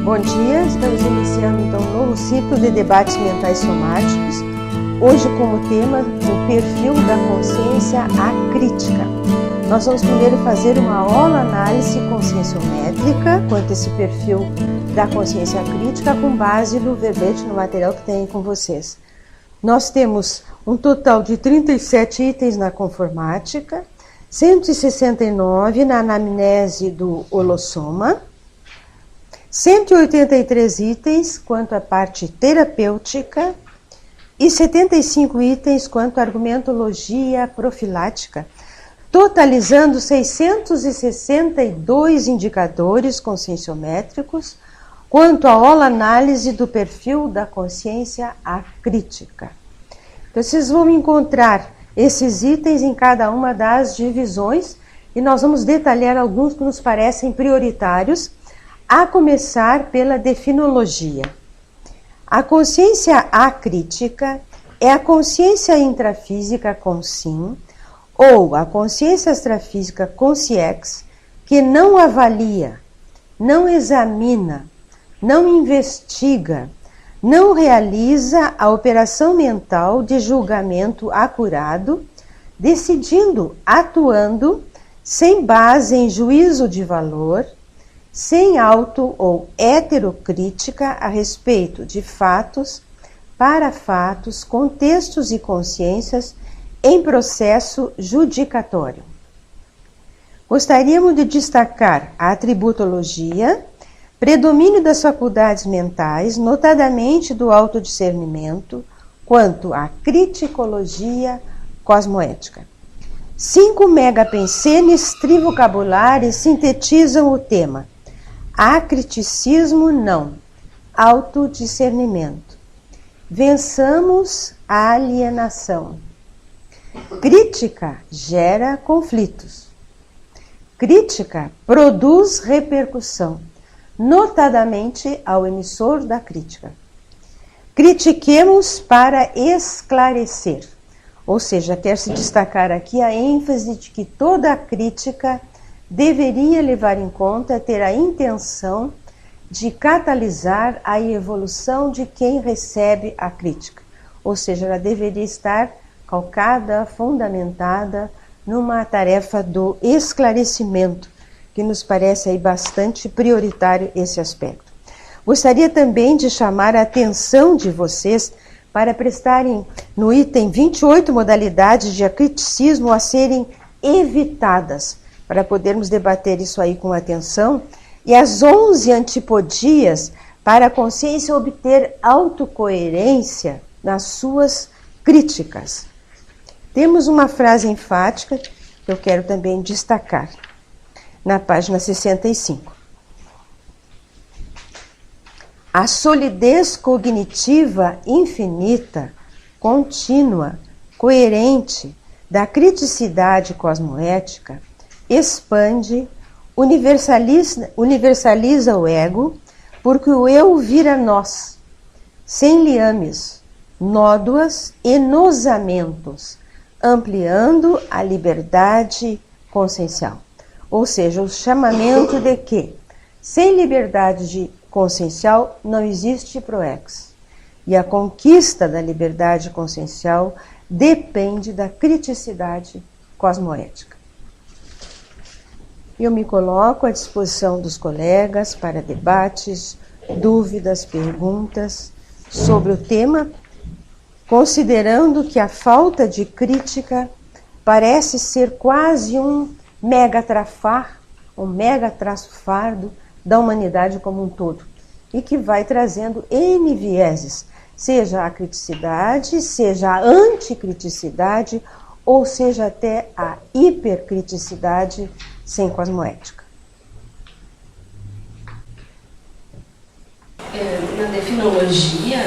Bom dia, estamos iniciando então um novo ciclo de debates mentais somáticos, hoje como tema o perfil da consciência acrítica. Nós vamos primeiro fazer uma holoanálise conscienciométrica quanto a esse perfil da consciência crítica com base no verbete, no material que tem com vocês. Nós temos um total de 37 itens na conformática, 169 na anamnese do holossoma, 183 itens quanto à parte terapêutica e 75 itens quanto à argumentologia profilática, totalizando 662 indicadores conscienciométricos quanto à holoanálise do perfil da consciência acrítica. Então, vocês vão encontrar esses itens em cada uma das divisões e nós vamos detalhar alguns que nos parecem prioritários, a começar pela definologia. A consciência acrítica é a consciência intrafísica consciem ou a consciência extrafísica consciex que não avalia, não examina, não investiga, não realiza a operação mental de julgamento acurado, decidindo, atuando, sem base em juízo de valor, sem auto ou heterocrítica a respeito de fatos, para fatos, contextos e consciências em processo judicatório. Gostaríamos de destacar a atributologia, predomínio das faculdades mentais, notadamente do autodiscernimento, quanto à criticologia cosmoética. 5 megapensenes trivocabulares sintetizam o tema: acriticismo não, autodiscernimento. Vençamos a alienação. Crítica gera conflitos. Crítica produz repercussão, notadamente ao emissor da crítica. Critiquemos para esclarecer. Ou seja, quer se destacar aqui a ênfase de que toda a crítica deveria levar em conta ter a intenção de catalisar a evolução de quem recebe a crítica. Ou seja, ela deveria estar calcada, fundamentada numa tarefa do esclarecimento, que nos parece aí bastante prioritário esse aspecto. Gostaria também de chamar a atenção de vocês para prestarem no item 28 modalidades de acriticismo a serem evitadas, para podermos debater isso aí com atenção, e as 11 antipodias para a consciência obter autocoerência nas suas críticas. Temos uma frase enfática que eu quero também destacar, na página 65. A solidez cognitiva infinita, contínua, coerente da criticidade cosmoética expande, universaliza o ego, porque o eu vira nós, sem liames, nódoas e nosamentos, ampliando a liberdade consciencial. Ou seja, o chamamento de que, sem liberdade consciencial, não existe proex. E a conquista da liberdade consciencial depende da criticidade cosmoética. Eu me coloco à disposição dos colegas para debates, dúvidas, perguntas sobre o tema, considerando que a falta de crítica parece ser quase um megatrafar, um megatraço fardo da humanidade como um todo, e que vai trazendo N vieses, seja a criticidade, seja a anticriticidade, ou seja até a hipercriticidade sem cosmoética. Na definologia,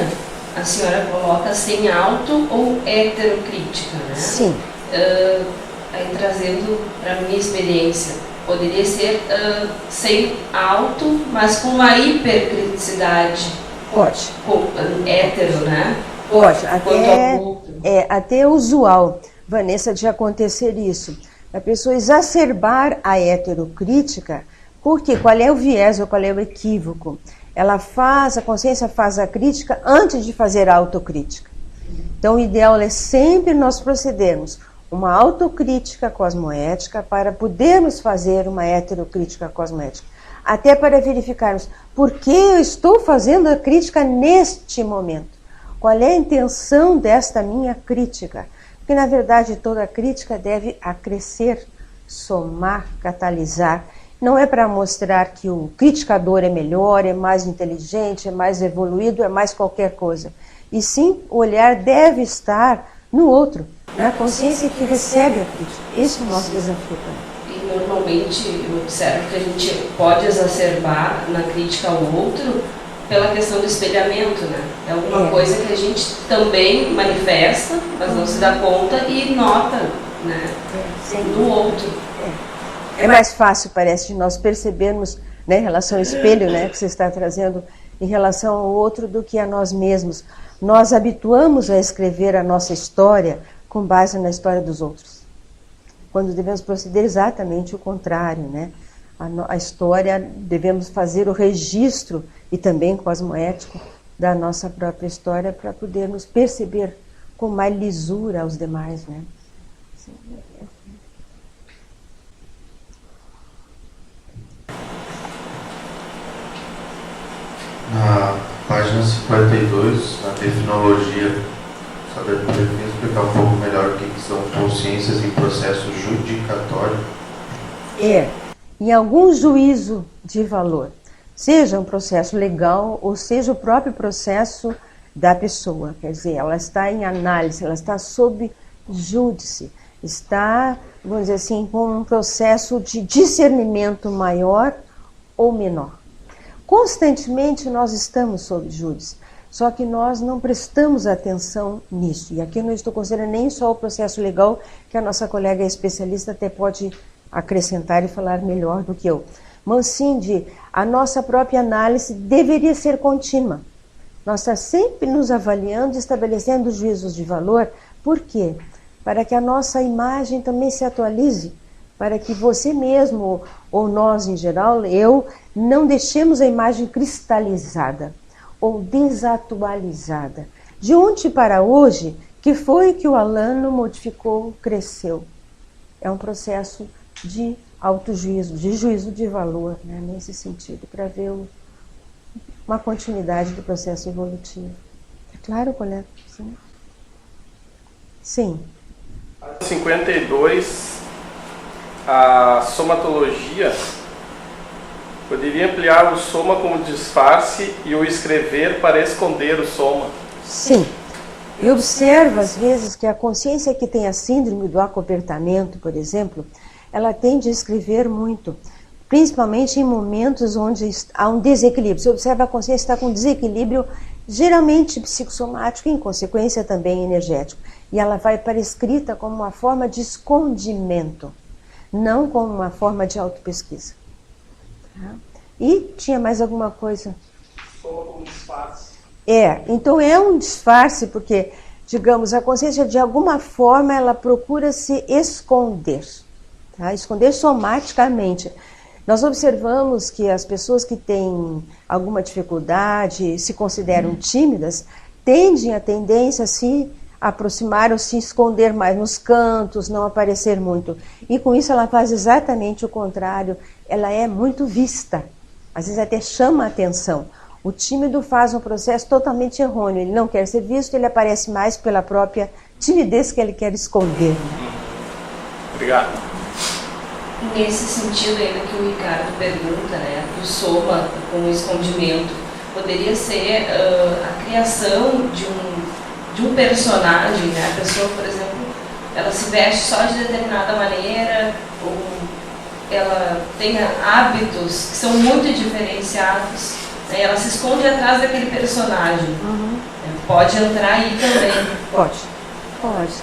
a senhora coloca sem auto ou heterocrítica, né? Sim. Aí trazendo para a minha experiência, poderia ser sem auto, mas com uma hipercriticidade. Pode. Com hétero, né? Pode. Até é usual, Vanessa, de acontecer isso. A pessoa exacerbar a heterocrítica, porque qual é o viés ou qual é o equívoco? a consciência faz a crítica antes de fazer a autocrítica. Então, o ideal é sempre nós procedermos uma autocrítica cosmoética para podermos fazer uma heterocrítica cosmoética. Até para verificarmos por que eu estou fazendo a crítica neste momento. Qual é a intenção desta minha crítica? Porque, na verdade, toda crítica deve acrescer, somar, catalisar. Não é para mostrar que o criticador é melhor, é mais inteligente, é mais evoluído, é mais qualquer coisa. E sim, o olhar deve estar no outro, na consciência que recebe a crítica. Esse é o nosso desafio também. E normalmente eu observo que a gente pode exacerbar na crítica ao outro pela questão do espelhamento, né? É alguma coisa que a gente também manifesta, mas não se dá conta e nota, né? No outro. É mais fácil, parece, de nós percebermos, né, em relação ao espelho, né, que você está trazendo, em relação ao outro do que a nós mesmos. Nós habituamos a escrever a nossa história com base na história dos outros, quando devemos proceder exatamente o contrário, né? A história, devemos fazer o registro, e também cosmoético, da nossa própria história para podermos perceber com mais lisura os demais, né? Na página 52, na terminologia, poderia explicar um pouco melhor o que são consciências em processo judicatório? Em algum juízo de valor, seja um processo legal ou seja o próprio processo da pessoa, quer dizer, ela está em análise, ela está sob júdice, está, vamos dizer assim, com um processo de discernimento maior ou menor. Constantemente nós estamos sob júdice, só que nós não prestamos atenção nisso. E aqui eu não estou considerando nem só o processo legal, que a nossa colega especialista até pode acrescentar e falar melhor do que eu. Mas sim, a nossa própria análise deveria ser contínua. Nós estamos sempre nos avaliando e estabelecendo juízos de valor. Por quê? Para que a nossa imagem também se atualize, para que você mesmo, ou nós em geral, não deixemos a imagem cristalizada ou desatualizada. De ontem para hoje, que foi que o Alano modificou, cresceu? É um processo de autojuízo, de juízo de valor, né, nesse sentido, para ver uma continuidade do processo evolutivo. É claro, colega? Sim. Sim. 52, a somatologia poderia ampliar o soma como disfarce e o escrever para esconder o soma. Sim. E observa, às vezes, que a consciência que tem a síndrome do acobertamento, por exemplo, ela tende a escrever muito, principalmente em momentos onde há um desequilíbrio. Você observa a consciência está com desequilíbrio, geralmente psicossomático e, em consequência, também energético. E ela vai para a escrita como uma forma de escondimento, não como uma forma de autopesquisa. E tinha mais alguma coisa? Soma como disfarce. Então é um disfarce porque, digamos, a consciência de alguma forma ela procura se esconder, tá? Esconder somaticamente. Nós observamos que as pessoas que têm alguma dificuldade, se consideram tímidas, tendem a tendência a se aproximar ou se esconder mais nos cantos, não aparecer muito. E com isso ela faz exatamente o contrário, ela é muito vista, às vezes até chama a atenção. O tímido faz um processo totalmente errôneo, ele não quer ser visto, ele aparece mais pela própria timidez que ele quer esconder. Obrigado. Nesse sentido ainda que o Ricardo pergunta, né, do soma com o escondimento, poderia ser a criação de um personagem, né? A pessoa, por exemplo, ela se veste só de determinada maneira, ou ela tenha hábitos que são muito diferenciados, né? Ela se esconde atrás daquele personagem. Pode entrar aí também. Pode.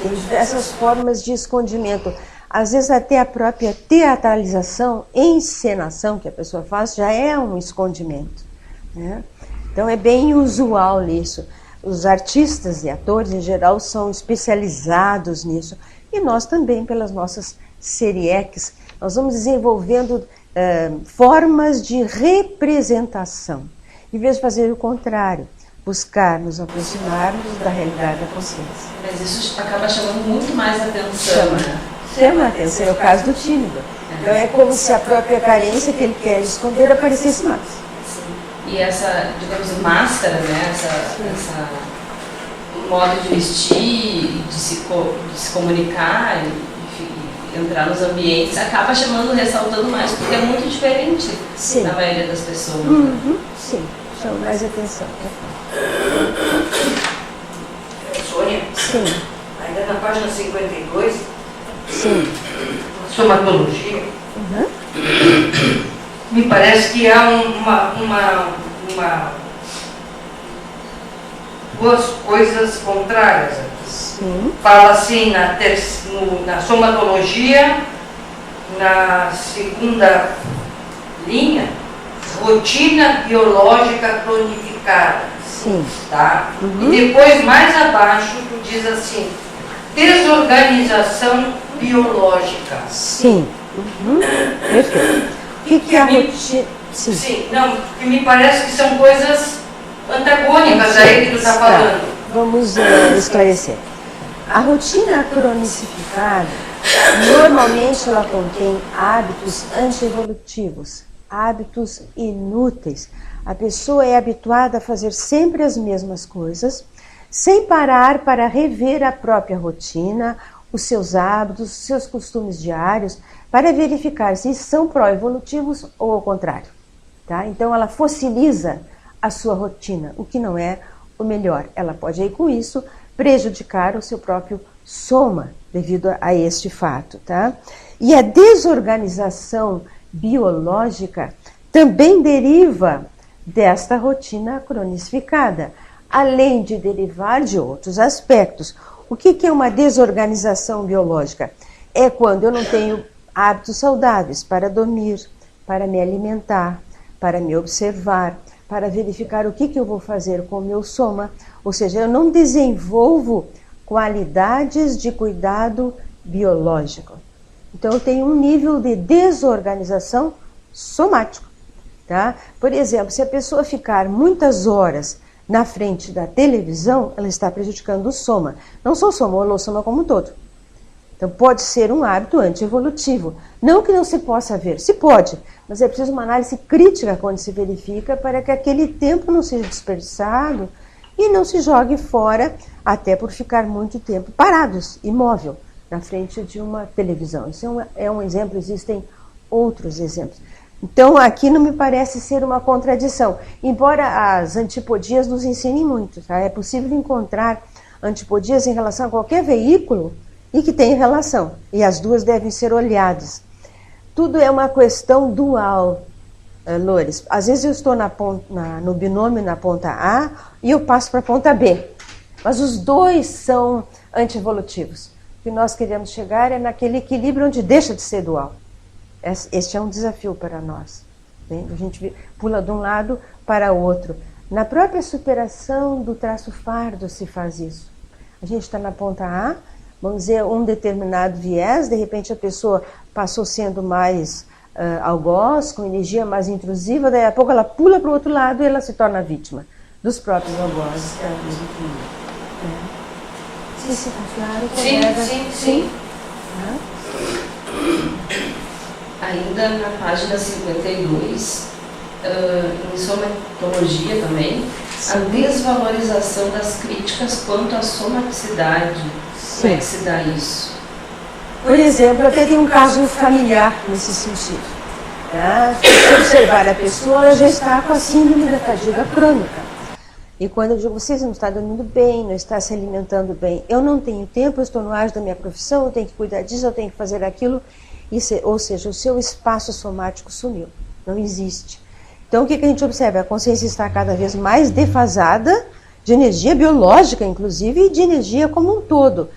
Tem diversas formas de escondimento. Às vezes até a própria teatralização, encenação que a pessoa faz, já é um escondimento, né? Então é bem usual isso. Os artistas e atores em geral são especializados nisso. E nós também, pelas nossas serieques, nós vamos desenvolvendo formas de representação. em vez de fazer o contrário, buscar nos aproximarmos da realidade da consciência. Mas isso acaba chamando muito mais atenção, né? Chama a atenção, é o caso do tímido. Então é como se a própria carência que ele quer esconder aparecesse mais. E essa, digamos, máscara, né? Essa modo de vestir, de se comunicar, e entrar nos ambientes, acaba ressaltando mais, porque é muito diferente da maioria das pessoas. Sim, chama mais atenção. Sônia? Sim. Ainda na página 52, sim. somatologia, me parece que há duas coisas contrárias aqui. Sim. Fala assim na somatologia, na segunda linha, rotina biológica cronificada. Sim. Tá? E depois, mais abaixo, tu diz assim, desorganização biológica. Sim. Perfeito. O que é a rotina? Sim, não, que me parece que são coisas antagônicas aí que tu está falando. Vamos esclarecer. A rotina cronicificada, normalmente ela contém hábitos antievolutivos, hábitos inúteis. A pessoa é habituada a fazer sempre as mesmas coisas, sem parar para rever a própria rotina, os seus hábitos, os seus costumes diários, para verificar se são pró-evolutivos ou ao contrário. Tá? Então ela fossiliza a sua rotina, o que não é o melhor. Ela pode aí com isso prejudicar o seu próprio soma devido a este fato. Tá? E a desorganização biológica também deriva desta rotina cronificada, além de derivar de outros aspectos. O que é uma desorganização biológica? É quando eu não tenho hábitos saudáveis para dormir, para me alimentar, para me observar, para verificar o que eu vou fazer com o meu soma. Ou seja, eu não desenvolvo qualidades de cuidado biológico. Então, eu tenho um nível de desorganização somático. Tá? Por exemplo, se a pessoa ficar muitas horas na frente da televisão, ela está prejudicando o soma. Não só o soma, o holossoma como um todo. Então, pode ser um hábito antievolutivo. Não que não se possa ver, se pode, mas é preciso uma análise crítica quando se verifica para que aquele tempo não seja desperdiçado e não se jogue fora, até por ficar muito tempo parados, imóvel, na frente de uma televisão. Isso é um exemplo, existem outros exemplos. Então, aqui não me parece ser uma contradição, embora as antipodias nos ensinem muito. Tá? É possível encontrar antipodias em relação a qualquer veículo e que tem relação, e as duas devem ser olhadas. Tudo é uma questão dual, Loures. Às vezes eu estou no binômio na ponta A e eu passo para a ponta B, mas os dois são antievolutivos. O que nós queremos chegar é naquele equilíbrio onde deixa de ser dual. Este é um desafio para nós. Bem? A gente pula de um lado para o outro. Na própria superação do traço fardo se faz isso. A gente está na ponta A, vamos dizer, um determinado viés, de repente a pessoa passou sendo mais algoz, com energia mais intrusiva, daí a pouco ela pula para o outro lado e ela se torna vítima dos próprios algozes. Sim, sim, claro, colega. Sim. Ainda na página 52, em somatologia também, a desvalorização das críticas quanto à somaticidade. Como é que se dá isso? Por exemplo, até tem um caso familiar nesse sentido. Tá? Se observar a pessoa, ela já está com a síndrome da fadiga crônica. E quando eu digo, você não está dormindo bem, não está se alimentando bem, eu não tenho tempo, eu estou no auge da minha profissão, eu tenho que cuidar disso, eu tenho que fazer aquilo. Ou seja, o seu espaço somático sumiu, não existe. Então, o que a gente observa? A consciência está cada vez mais defasada, de energia biológica, inclusive, e de energia como um todo.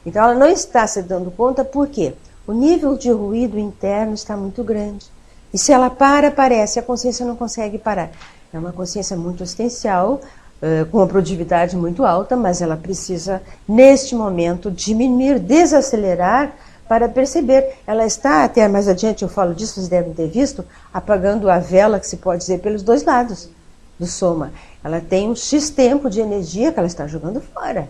Então, ela não está se dando conta, por quê? O nível de ruído interno está muito grande. E se ela parece, a consciência não consegue parar. É uma consciência muito existencial, com uma produtividade muito alta, mas ela precisa, neste momento, diminuir, desacelerar, para perceber. Ela está, até mais adiante eu falo disso, vocês devem ter visto, apagando a vela, que se pode dizer, pelos dois lados. do soma. Ela tem um X tempo de energia que ela está jogando fora.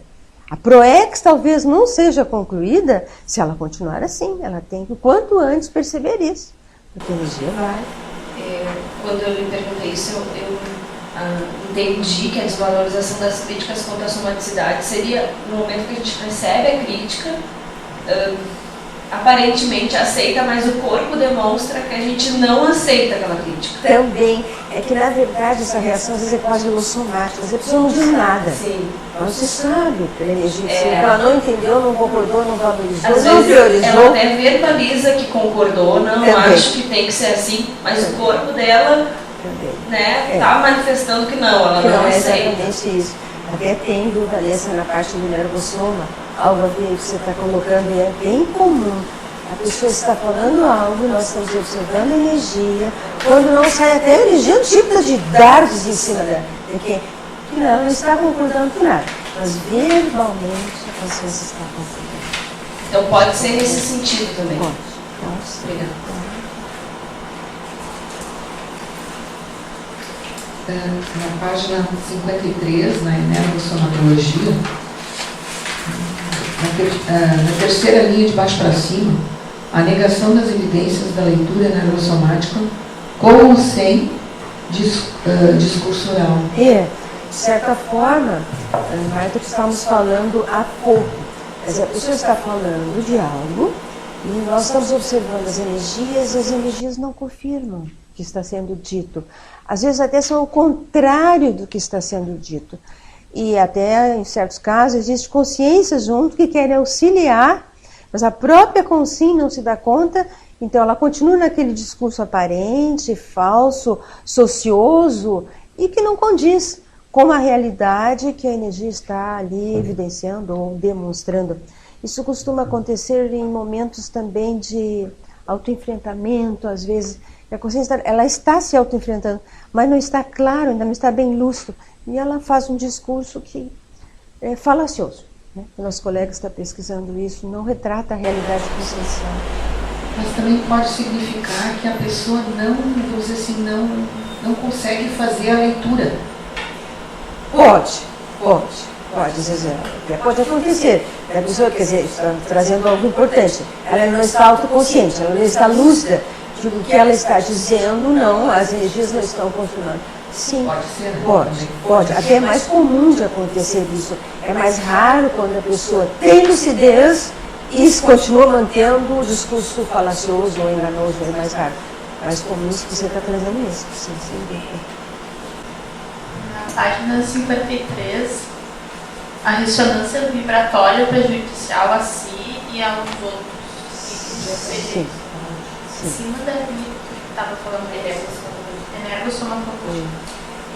A PROEX talvez não seja concluída se ela continuar assim. Ela tem que, quanto antes, perceber isso. Porque a energia vai. Quando eu lhe perguntei isso, eu entendi que a desvalorização das críticas contra a somaticidade seria no momento que a gente recebe a crítica, aparentemente aceita, mas o corpo demonstra que a gente não aceita aquela crítica. Também. É que, na verdade, essa reação às vezes é quase holossomática. A pessoa não diz nada. Sim. Mas você sabe pela energia. Ela não entendeu, não concordou, não valorizou, Às não vezes priorizou. ela até verbaliza que concordou, não Também. acho que tem que ser assim, mas o corpo dela está manifestando que não, ela Que não não é aceita. exatamente isso. Até tem dúvida nessa na parte do nervossoma. Algo a ver que você está colocando e é bem comum. A pessoa está falando algo, nós estamos observando a energia. Quando não sai até a energia, um tipo de dardos em cima dela. Porque não está concordando com nada. Mas verbalmente a consciência está concordando. Então pode ser nesse sentido também. Pode. Obrigada. Na página 53, na energossomatologia, na terceira linha de baixo para cima, a negação das evidências da leitura energossomática com ou sem discurso oral. De certa forma, Marta, que estamos falando há pouco. Quer dizer, a pessoa está falando de algo e nós estamos observando as energias e as energias não confirmam o que está sendo dito. Às vezes até são o contrário do que está sendo dito. E até, em certos casos, existe consciência junto que querem auxiliar, mas a própria consciência não se dá conta, então ela continua naquele discurso aparente, falso, socioso, e que não condiz com a realidade que a energia está ali evidenciando ou demonstrando. Isso costuma acontecer em momentos também de autoenfrentamento, às vezes. A consciência ela está se autoenfrentando, mas não está claro, ainda não está bem lúcido. E ela faz um discurso que é falacioso. Né? O nosso colega está pesquisando isso, não retrata a realidade consciencial. Mas também pode significar que a pessoa vamos dizer assim, não consegue fazer a leitura. Pode, Zezé. Pode acontecer. A pessoa, quer dizer, está trazendo algo importante. Ela não está autoconsciente, ela não está lúcida. O que ela está dizendo, não, as energias não estão confirmando. Sim, Pode ser, né? pode. Até é mais comum de acontecer isso. É mais raro quando a pessoa tem lucidez e continua mantendo o discurso falacioso ou enganoso, é mais raro. Mais comum isso que você está trazendo isso. Sim, sem dúvida. Na página 53, a ressonância vibratória prejudicial a si e aos outros. Sim. Em cima da linha que estava falando de energossomatologia.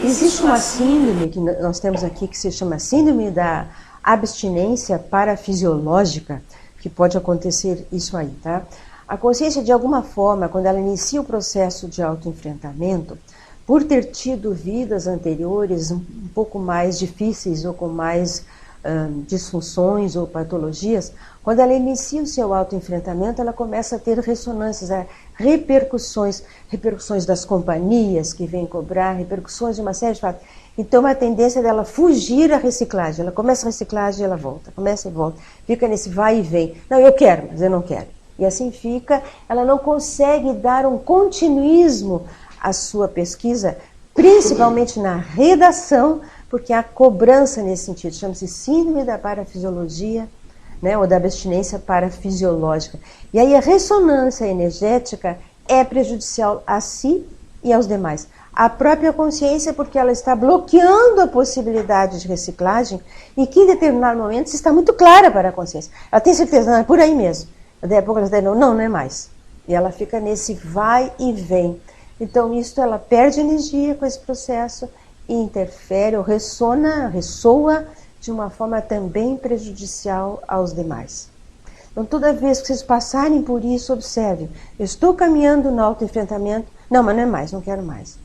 Existe uma síndrome que nós temos aqui que se chama síndrome da abstinência parafisiológica, que pode acontecer isso aí, tá? A consciência, de alguma forma, quando ela inicia o processo de autoenfrentamento, por ter tido vidas anteriores um pouco mais difíceis ou com mais disfunções ou patologias, quando ela inicia o seu autoenfrentamento, ela começa a ter ressonâncias, repercussões das companhias que vêm cobrar, repercussões de uma série de fatos. Então, a tendência dela fugir à reciclagem. Ela começa a reciclagem e ela volta, começa e volta. Fica nesse vai e vem. Não, eu quero, mas eu não quero. E assim fica, ela não consegue dar um continuismo à sua pesquisa, principalmente na redação, porque há cobrança nesse sentido. Chama-se síndrome da parafisiologia, né, ou da abstinência parafisiológica. E aí a ressonância energética é prejudicial a si e aos demais. A própria consciência, porque ela está bloqueando a possibilidade de reciclagem e que em determinado momento está muito clara para a consciência. Ela tem certeza, não, é por aí mesmo. Daí a pouco ela diz, não é mais. E ela fica nesse vai e vem. Então, ela perde energia com esse processo e interfere ou ressoa de uma forma também prejudicial aos demais. Então, toda vez que vocês passarem por isso, observem. Eu estou caminhando no autoenfrentamento, não, mas não é mais, não quero mais.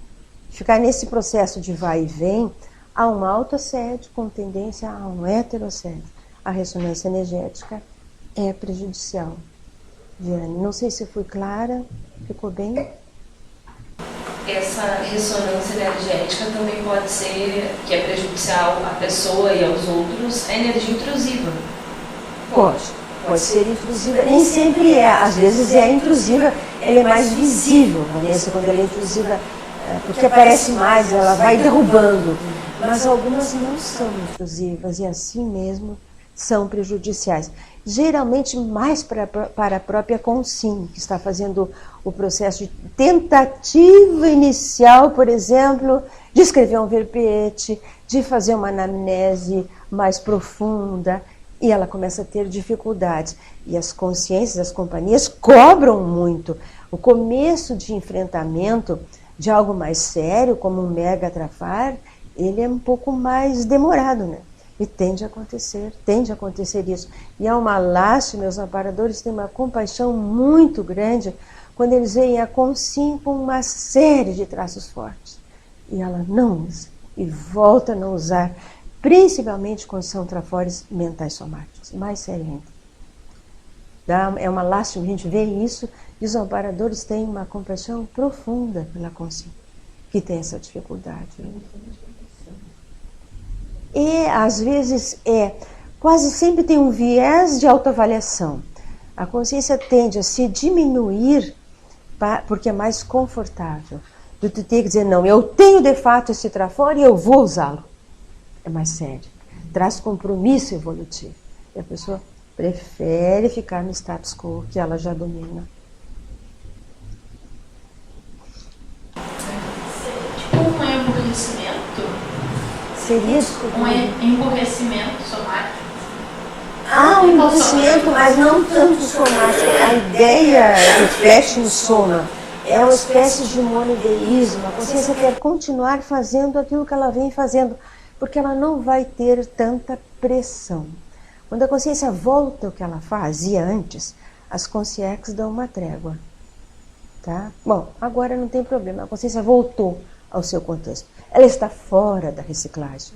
Ficar nesse processo de vai e vem, há um autoassédio com tendência a um heteroassédio. A ressonância energética é prejudicial. Viane, não sei se fui clara, ficou bem? essa ressonância energética também pode ser, que é prejudicial à pessoa e aos outros, a energia intrusiva. Pode ser intrusiva, nem sempre é, às vezes é intrusiva, ela é mais visível, Vanessa, quando ela é intrusiva, porque aparece mais, ela vai derrubando, mas algumas não são intrusivas e assim mesmo são prejudiciais. Geralmente mais para a própria Consim, que está fazendo o processo de tentativa inicial, por exemplo, de escrever um verbete, de fazer uma anamnese mais profunda, e ela começa a ter dificuldades. E as consciências, as companhias cobram muito. O começo de enfrentamento de algo mais sério, como um mega atrafar, ele é um pouco mais demorado, né? E tende a acontecer isso. E há uma lástima, os amparadores têm uma compaixão muito grande quando eles veem a Consim com uma série de traços fortes. E ela não usa, e volta a não usar, principalmente quando são trafores mentais somáticos, mais sério ainda. É uma lástima a gente ver isso, e os amparadores têm uma compaixão profunda pela Consim, que tem essa dificuldade. E, às vezes, quase sempre tem um viés de autoavaliação. A consciência tende a se diminuir porque é mais confortável. Do que ter que dizer, não, eu tenho de fato esse trafor e eu vou usá-lo. É mais sério. Traz compromisso evolutivo. E a pessoa prefere ficar no status quo que ela já domina. Tipo um emburrecimento? Seria Um emburrecimento somático? Um emburrecimento, mas não tanto somático. A ideia do flash no soma é uma espécie de monodeísmo. A consciência quer continuar fazendo aquilo que ela vem fazendo, porque ela não vai ter tanta pressão. Quando a consciência volta ao que ela fazia antes, as consciências dão uma trégua. Tá? Bom, agora não tem problema, a consciência voltou ao seu contexto. Ela está fora da reciclagem.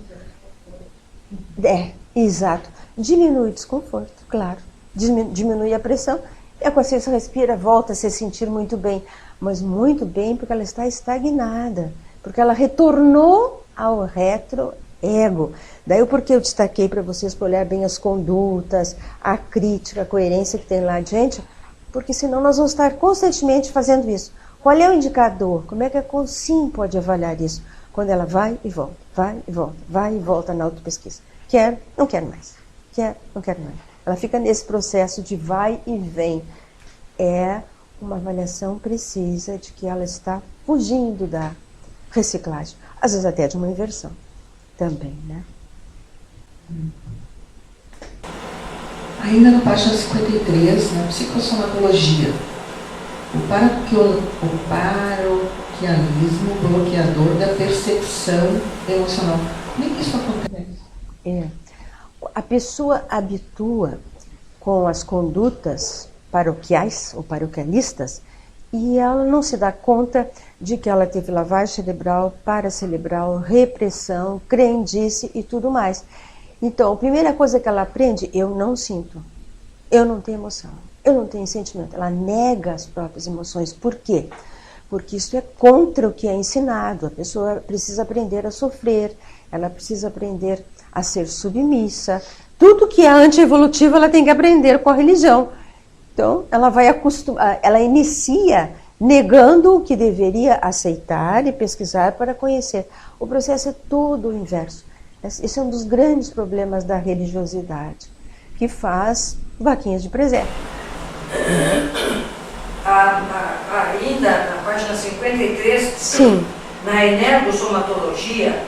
Exato. Diminui o desconforto, claro. Diminui a pressão e a consciência respira, volta a se sentir muito bem. Mas muito bem porque ela está estagnada. Porque ela retornou ao retroego. Daí o porquê eu destaquei para vocês para olhar bem as condutas, a crítica, a coerência que tem lá adiante, porque senão nós vamos estar constantemente fazendo isso. Qual é o indicador? Como é que a Consim pode avaliar isso? Quando ela vai e volta, vai e volta, vai e volta na autopesquisa. Quero, não quero mais. Quero, não quero mais. Ela fica nesse processo de vai e vem. É uma avaliação precisa de que ela está fugindo da reciclagem. Às vezes até de uma inversão também, né? Ainda na página 53, na psicossomatologia, o paroquialismo bloqueador da percepção emocional. Como é que isso acontece? A pessoa habitua com as condutas paroquiais ou paroquialistas e ela não se dá conta de que ela teve lavagem cerebral, paracerebral, repressão, crendice e tudo mais. Então, a primeira coisa que ela aprende, eu não sinto, eu não tenho emoção, eu não tenho sentimento. Ela nega as próprias emoções. Por quê? Porque isso é contra o que é ensinado. A pessoa precisa aprender a sofrer, ela precisa aprender a ser submissa. Tudo que é anti-evolutivo ela tem que aprender com a religião. Então, ela vai acostumar, ela inicia negando o que deveria aceitar e pesquisar para conhecer. O processo é todo o inverso. Esse é um dos grandes problemas da religiosidade, que faz vaquinhas de presépio. Ainda na página 53, Sim. Na energossomatologia,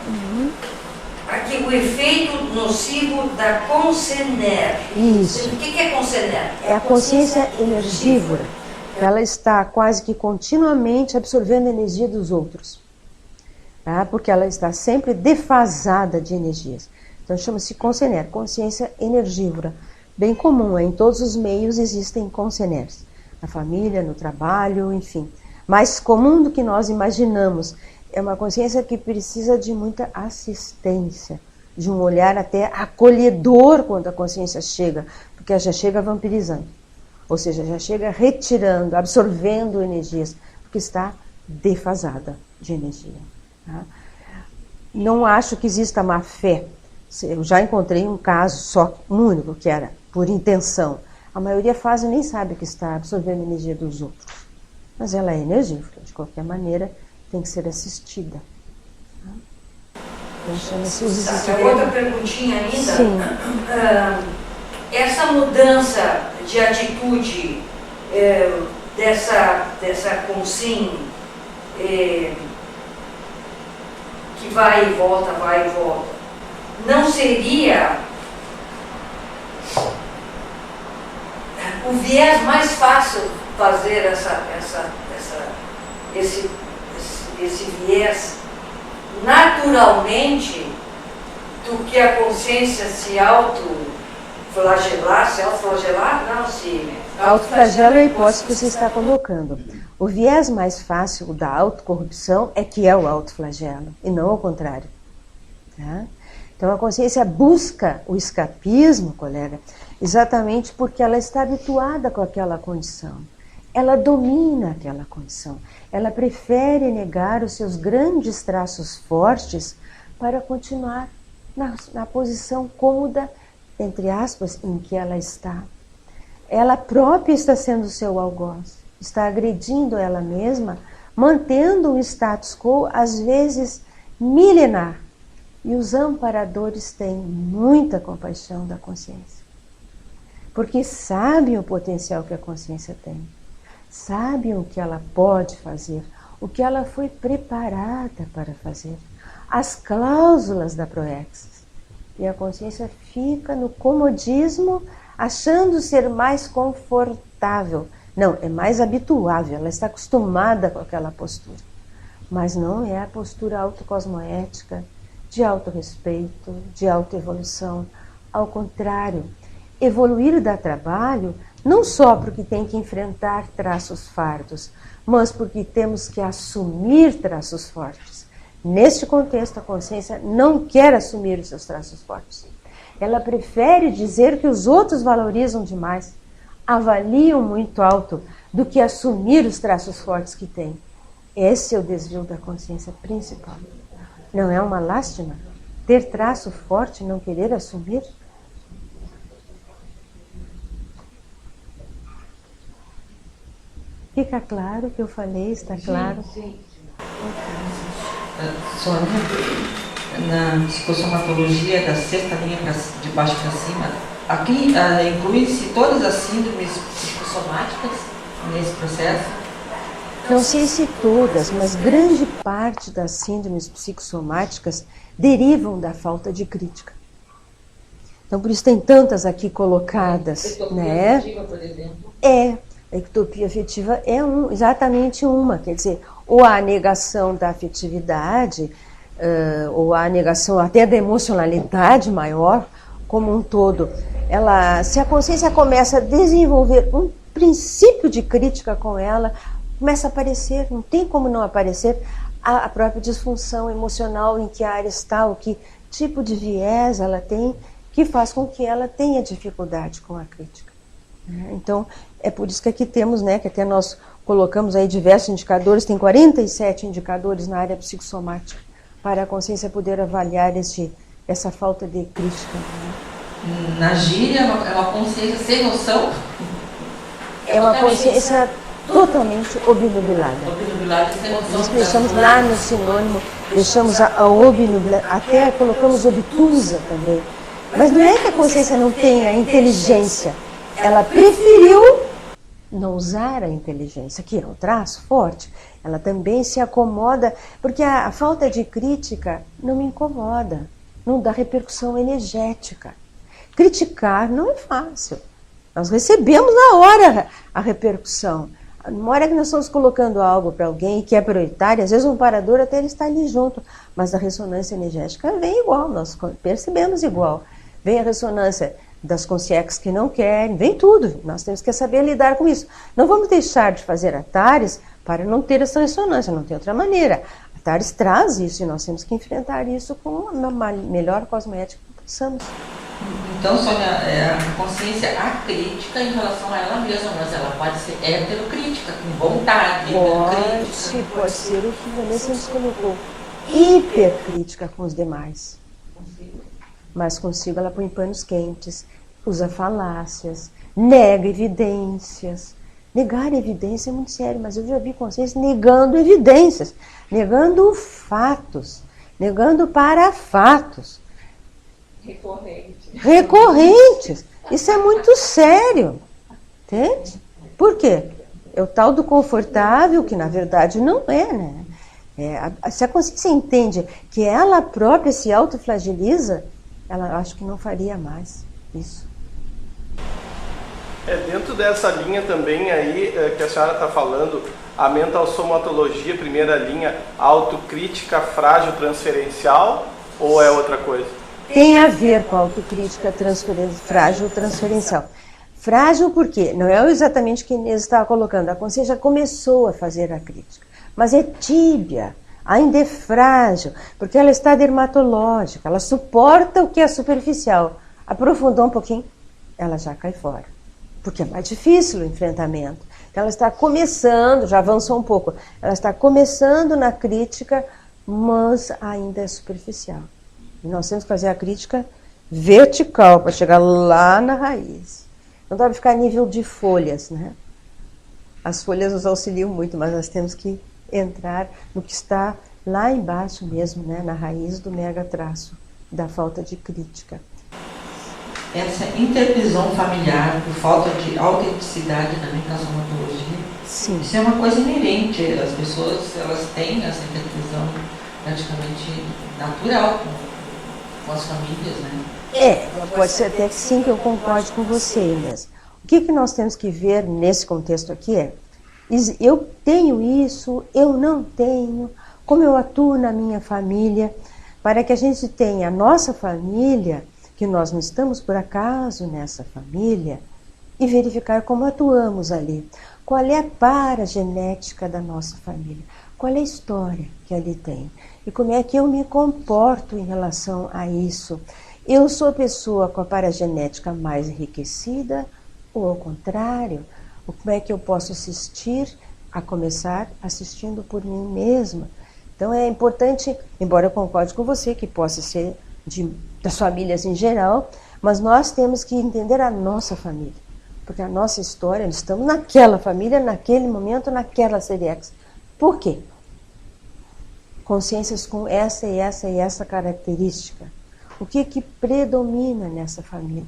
aqui o efeito nocivo da Concener. Isso. O que é Concener? É a consciência energívora. Ela está quase que continuamente absorvendo a energia dos outros. Tá? Porque ela está sempre defasada de energias. Então chama-se Concener, consciência energívora. Bem comum, em todos os meios existem Conceners. Na família, no trabalho, enfim. Mais comum do que nós imaginamos. É uma consciência que precisa de muita assistência, de um olhar até acolhedor quando a consciência chega, porque ela já chega vampirizando. Ou seja, já chega retirando, absorvendo energias, porque está defasada de energia. Tá? Não acho que exista má fé. Eu já encontrei um caso só, um único, que era por intenção. A maioria faz e nem sabe que está absorvendo a energia dos outros. Mas ela é energética, de qualquer maneira, tem que ser assistida. Então, chama-se uso outra perguntinha ainda. Sim. Essa mudança de atitude dessa consim que vai e volta, não seria o viés mais fácil fazer esse viés naturalmente do que a consciência se autoflagelar? Não, se... Autoflagelo é a hipótese que você está colocando. O viés mais fácil da autocorrupção é que é o autoflagelo, e não ao contrário. Tá? Então a consciência busca o escapismo, colega, exatamente porque ela está habituada com aquela condição. Ela domina aquela condição. Ela prefere negar os seus grandes traços fortes para continuar na posição cômoda, entre aspas, em que ela está. Ela própria está sendo o seu algoz, está agredindo ela mesma, mantendo um status quo, às vezes, milenar. E os amparadores têm muita compaixão da consciência, porque sabem o potencial que a consciência tem, sabem o que ela pode fazer, o que ela foi preparada para fazer, as cláusulas da proexis. E a consciência fica no comodismo, achando ser mais confortável. Não, é mais habituável, ela está acostumada com aquela postura. Mas não é a postura autocosmoética, de autorrespeito, de autoevolução. Ao contrário, evoluir dá trabalho, não só porque tem que enfrentar traços fardos, mas porque temos que assumir traços fortes. Neste contexto, a consciência não quer assumir os seus traços fortes. Ela prefere dizer que os outros valorizam demais, avaliam muito alto, do que assumir os traços fortes que tem. Esse é o desvio da consciência principal. Não é uma lástima ter traço forte e não querer assumir? Fica claro o que eu falei? Está claro? Sim. Sônia, na psicossomatologia da sexta linha de baixo para cima, aqui inclui-se todas as síndromes psicossomáticas nesse processo? Não sei se todas, mas grande parte das síndromes psicossomáticas derivam da falta de crítica. Então, por isso tem tantas aqui colocadas. Ectopia afetiva, por exemplo? A ectopia afetiva é exatamente uma, quer dizer, ou a negação da afetividade, ou a negação até da emocionalidade maior, como um todo. Se a consciência começa a desenvolver um princípio de crítica com ela, começa a aparecer, não tem como não aparecer, a própria disfunção emocional em que a área está, o que tipo de viés ela tem, que faz com que ela tenha dificuldade com a crítica. Então, é por isso que aqui temos, que até nós colocamos aí diversos indicadores, tem 47 indicadores na área psicossomática, para a consciência poder avaliar essa falta de crítica. Na gíria, é uma consciência sem noção? É uma consciência totalmente obnubilada. Obnubilada sem noção. Nós deixamos lá no sinônimo, deixamos a obnubilada, até colocamos obtusa também. Mas não é que a consciência não tenha inteligência, ela preferiu não usar a inteligência, que é um traço forte. Ela também se acomoda, porque a falta de crítica não me incomoda, não dá repercussão energética. Criticar não é fácil. Nós recebemos na hora a repercussão. Na hora que nós estamos colocando algo para alguém que é prioritário, às vezes um parador até ele está ali junto, mas a ressonância energética vem igual, nós percebemos igual. Vem a ressonância das consciências que não querem, vem tudo. Nós temos que saber lidar com isso. Não vamos deixar de fazer atares para não ter essa ressonância, não tem outra maneira. Atares traz isso e nós temos que enfrentar isso com uma melhor cosmoética que possamos. Então, Sônia, a consciência acrítica em relação a ela mesma, mas ela pode ser heterocrítica, com vontade. Pode ser o que a Vanessa nos colocou. Hipercrítica com os demais. Mas consigo ela põe panos quentes, usa falácias, nega evidências. Negar evidência é muito sério, mas eu já vi consciência negando evidências, negando fatos, negando para fatos. Recorrentes. Isso é muito sério. Entende? Por quê? É o tal do confortável, que na verdade não é, né? Se a consciência entende que ela própria se autoflageliza, ela acho que não faria mais isso. Dentro dessa linha também aí que a senhora está falando, a mental-somatologia, primeira linha, autocrítica frágil transferencial, ou é outra coisa? Tem a ver com a autocrítica frágil transferencial. Frágil por quê? Não é exatamente o que Inês estava colocando. A consciência já começou a fazer a crítica, mas é tíbia, ainda é frágil, porque ela está dermatológica, ela suporta o que é superficial. Aprofundou um pouquinho, ela já cai fora, porque é mais difícil o enfrentamento. Então ela está começando, já avançou um pouco, ela está começando na crítica, mas ainda é superficial. E nós temos que fazer a crítica vertical para chegar lá na raiz. Não dá para ficar a nível de folhas, né? As folhas nos auxiliam muito, mas nós temos que entrar no que está lá embaixo mesmo, né? Na raiz do mega-traço, da falta de crítica. Essa intervisão familiar, por falta de autenticidade na mental-somatologia, sim, isso é uma coisa inerente. As pessoas, elas têm essa intervisão praticamente natural com as famílias, né? Pode ser até que sim, que eu concorde com você, Inês. O que nós temos que ver nesse contexto aqui eu tenho isso, eu não tenho, como eu atuo na minha família, para que a gente tenha a nossa família, que nós não estamos por acaso nessa família, e verificar como atuamos ali. Qual é a paragenética da nossa família? Qual é a história que ali tem? E como é que eu me comporto em relação a isso? Eu sou pessoa com a paragenética mais enriquecida ou ao contrário? Como é que eu posso assistir, a começar assistindo por mim mesma? Então é importante, embora eu concorde com você, que possa ser das famílias em geral, mas nós temos que entender a nossa família. Porque a nossa história, nós estamos naquela família, naquele momento, naquela serex. Por quê? Consciências com essa e essa e essa característica. O que predomina nessa família?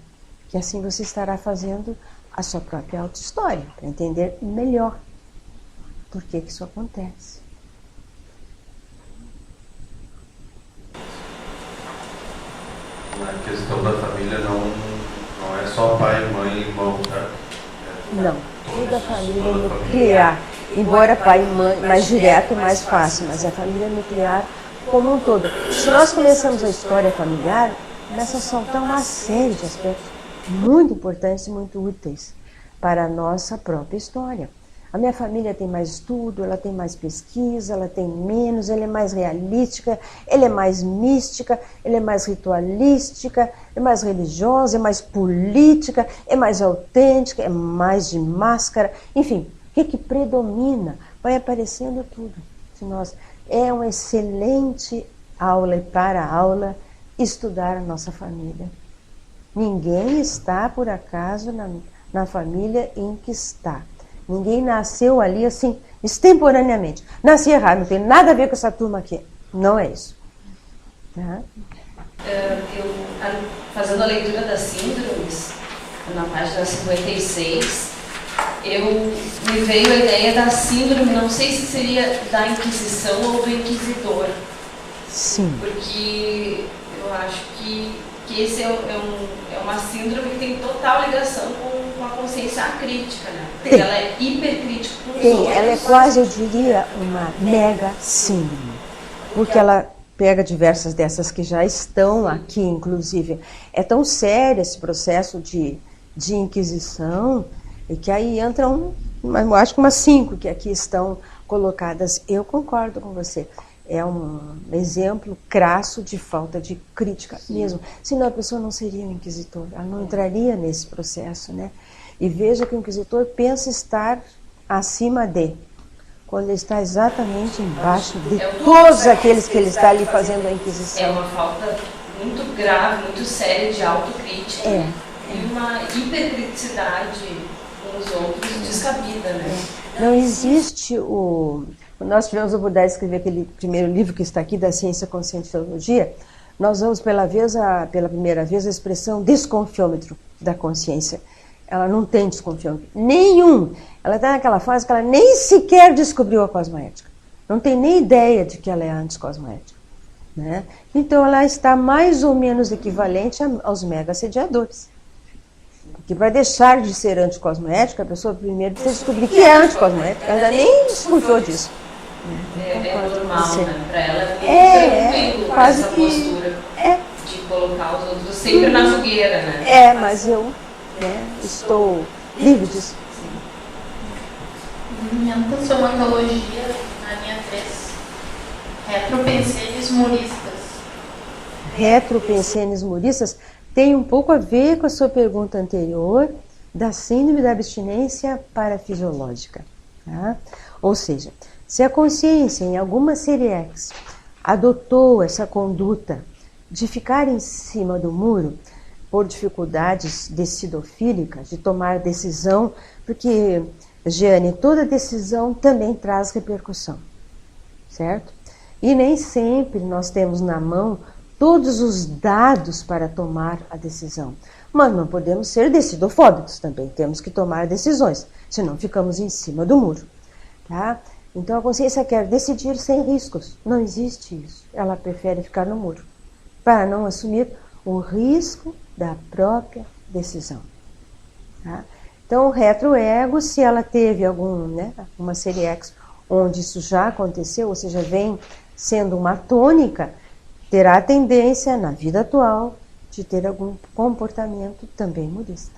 Que assim você estará fazendo a sua própria autohistória, para entender melhor por que isso acontece. A questão da família não é só pai, mãe e irmão, tá? Não, toda a família nuclear. Embora pai e mãe, mais direto, mais fácil, mas a família nuclear como um todo. Se nós começamos a história familiar, começa a soltar uma série de aspectos muito importantes e muito úteis para a nossa própria história. A minha família tem mais estudo, ela tem mais pesquisa, ela tem menos, ela é mais realística, ela é mais mística, ela é mais ritualística, é mais religiosa, é mais política, é mais autêntica, é mais de máscara, enfim. O que predomina? Vai aparecendo tudo. É uma excelente aula e para-aula estudar a nossa família. Ninguém está, por acaso, na família em que está. Ninguém nasceu ali assim, extemporaneamente. Nasci errado, não tem nada a ver com essa turma aqui. Não é isso. Tá? Fazendo a leitura das síndromes, na página 56, me veio a ideia da síndrome, não sei se seria da Inquisição ou do Inquisidor. Sim. Porque eu acho que esse é uma síndrome que tem total ligação com a consciência acrítica, né? Porque ela é hipercrítica com os outros. Ela é quase, eu diria, uma mega síndrome. Porque ela pega diversas dessas que já estão aqui, inclusive. É tão sério esse processo de inquisição, e que aí entram, eu acho que umas 5 que aqui estão colocadas. Eu concordo com você. é um exemplo crasso de falta de crítica mesmo. Senão a pessoa não seria um inquisitor, ela não entraria nesse processo, né? E veja que o inquisitor pensa estar acima de, quando ele está exatamente embaixo de todos aqueles que ele está ali fazendo a inquisição. É uma falta muito grave, muito séria de autocrítica. E uma hipercriticidade com os outros descabida, né? Não existe o... Nós tivemos a oportunidade de escrever aquele primeiro livro que está aqui, da Ciência Consciente e Teologia. Nós usamos pela primeira vez a expressão desconfiômetro da consciência. Ela não tem desconfiômetro nenhum. Ela está naquela fase que ela nem sequer descobriu a cosmoética. Não tem nem ideia de que ela é anticosmoética, né? Então ela está mais ou menos equivalente aos mega-assediadores. Porque para deixar de ser anticosmoética, a pessoa primeiro precisa descobrir que é anticosmoética. Ela ainda nem desconfiou disso. É normal, né? Para ela é tranquilo quase essa que postura de colocar os outros sempre na fogueira, né? Mas eu estou livre disso. Mentosomatologia, na linha 3. Retropensenes muristas. Retropensenes muristas tem um pouco a ver com a sua pergunta anterior da síndrome da abstinência parafisiológica. Tá? Ou seja, se a consciência em alguma série X adotou essa conduta de ficar em cima do muro por dificuldades decidofílicas, de tomar decisão, porque, Jeane, toda decisão também traz repercussão, certo? E nem sempre nós temos na mão todos os dados para tomar a decisão. Mas não podemos ser decidofóbicos também, temos que tomar decisões, senão ficamos em cima do muro. Tá? Então a consciência quer decidir sem riscos, não existe isso. Ela prefere ficar no muro, para não assumir o risco da própria decisão. Tá? Então o retroego, se ela teve uma série X onde isso já aconteceu, ou seja, vem sendo uma tônica, terá a tendência, na vida atual, de ter algum comportamento também murista.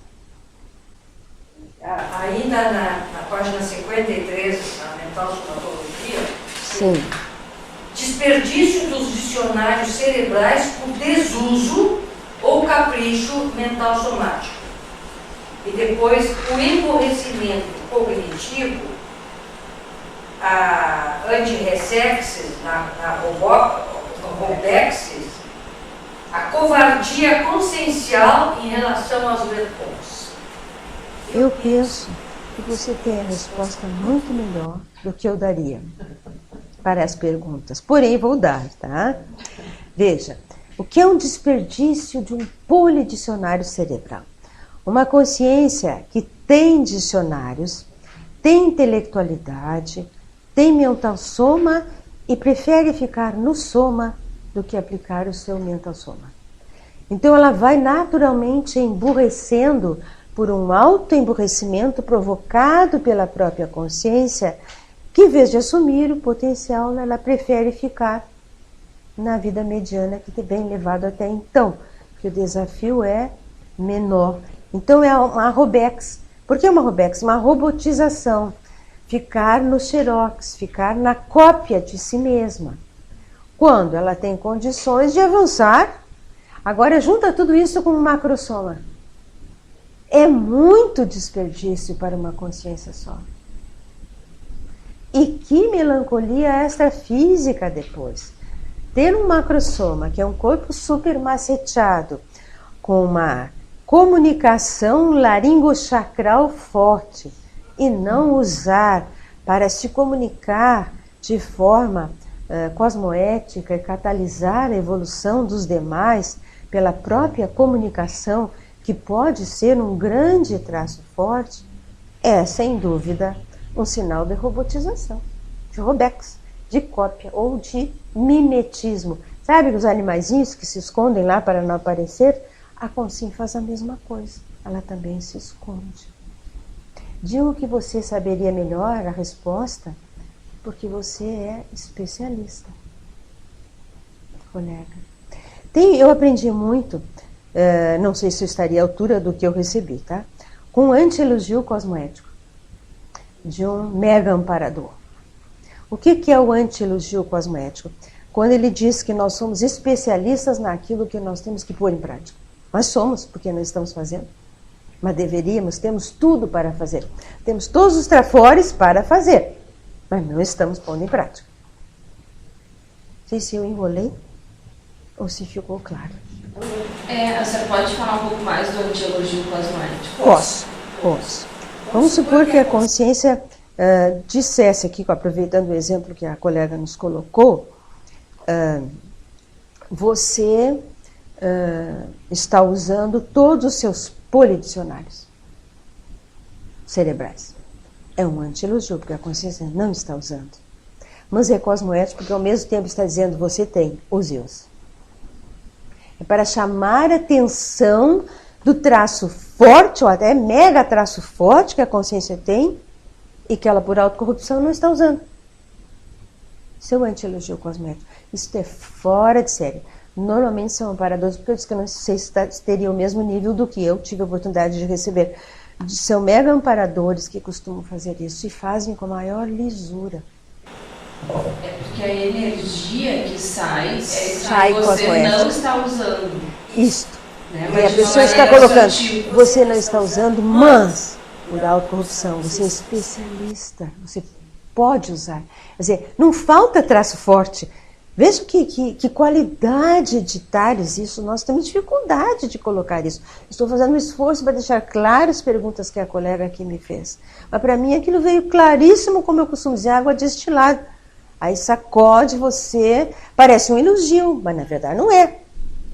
Ainda na página 53, na mentosomatologia, Sim. Desperdício dos dicionários cerebrais por desuso ou capricho mental somático. E depois, o emborrecimento cognitivo, a antirressexis, na Robexis, a covardia consciencial em relação aos vertons. Eu penso que você tem a resposta muito melhor do que eu daria para as perguntas. Porém, vou dar, tá? Veja, o que é um desperdício de um polidicionário cerebral? Uma consciência que tem dicionários, tem intelectualidade, tem mental soma e prefere ficar no soma do que aplicar o seu mental soma. Então ela vai naturalmente emburrecendo por um autoemburrecimento provocado pela própria consciência, que em vez de assumir o potencial, ela prefere ficar na vida mediana que vem levado até então, que o desafio é menor. Então é uma robex. Por que uma robex? Uma robotização. Ficar no xerox, ficar na cópia de si mesma. Quando ela tem condições de avançar, agora junta tudo isso com um macrosoma. É muito desperdício para uma consciência só. E que melancolia extrafísica depois. Ter um macrosoma, que é um corpo supermaceteado, com uma comunicação laringochacral forte, e não usar para se comunicar de forma cosmoética e catalisar a evolução dos demais pela própria comunicação, que pode ser um grande traço forte, é, sem dúvida, um sinal de robotização, de robex, de cópia ou de mimetismo. Sabe os animaizinhos que se escondem lá para não aparecer? A consciência faz a mesma coisa, ela também se esconde. Digo que você saberia melhor a resposta, porque você é especialista, colega. Eu aprendi muito, não sei se eu estaria à altura do que eu recebi, tá? Com um anti-elogio cosmoético, de um mega amparador. O que é o anti-elogio cosmoético? Quando ele diz que nós somos especialistas naquilo que nós temos que pôr em prática. Nós somos, porque não estamos fazendo. Mas deveríamos, temos tudo para fazer. Temos todos os trafores para fazer, mas não estamos pondo em prática. Não sei se eu enrolei ou se ficou claro. A senhora pode falar um pouco mais do anti-elogio cosmoético? Posso. Vamos supor que a consciência dissesse aqui, aproveitando o exemplo que a colega nos colocou, você está usando todos os seus polidicionários cerebrais. É um anti-elogio, porque a consciência não está usando. Mas é cosmoético, porque ao mesmo tempo está dizendo, você tem, use-os. É para chamar a atenção do traço forte, ou até mega traço forte que a consciência tem, e que ela, por autocorrupção, não está usando. Isso é o anti-elogio cosmoético. Isso é fora de série. Normalmente são amparadores, porque eu disse que eu não sei se teria o mesmo nível do que eu tive a oportunidade de receber. São mega amparadores que costumam fazer isso e fazem com a maior lisura. É porque a energia que sai você cosmoética. não está usando. Isto. Né? E a pessoa está colocando, você não está usando, mas por autocorrupção, você é especialista, você pode usar. Quer dizer, não falta traço forte. Veja que qualidade de detalhes isso, nós temos dificuldade de colocar isso. Estou fazendo um esforço para deixar claras as perguntas que a colega aqui me fez. Mas para mim aquilo veio claríssimo, como eu costumo dizer, água destilada. Aí sacode você, parece um elogio, mas na verdade não é.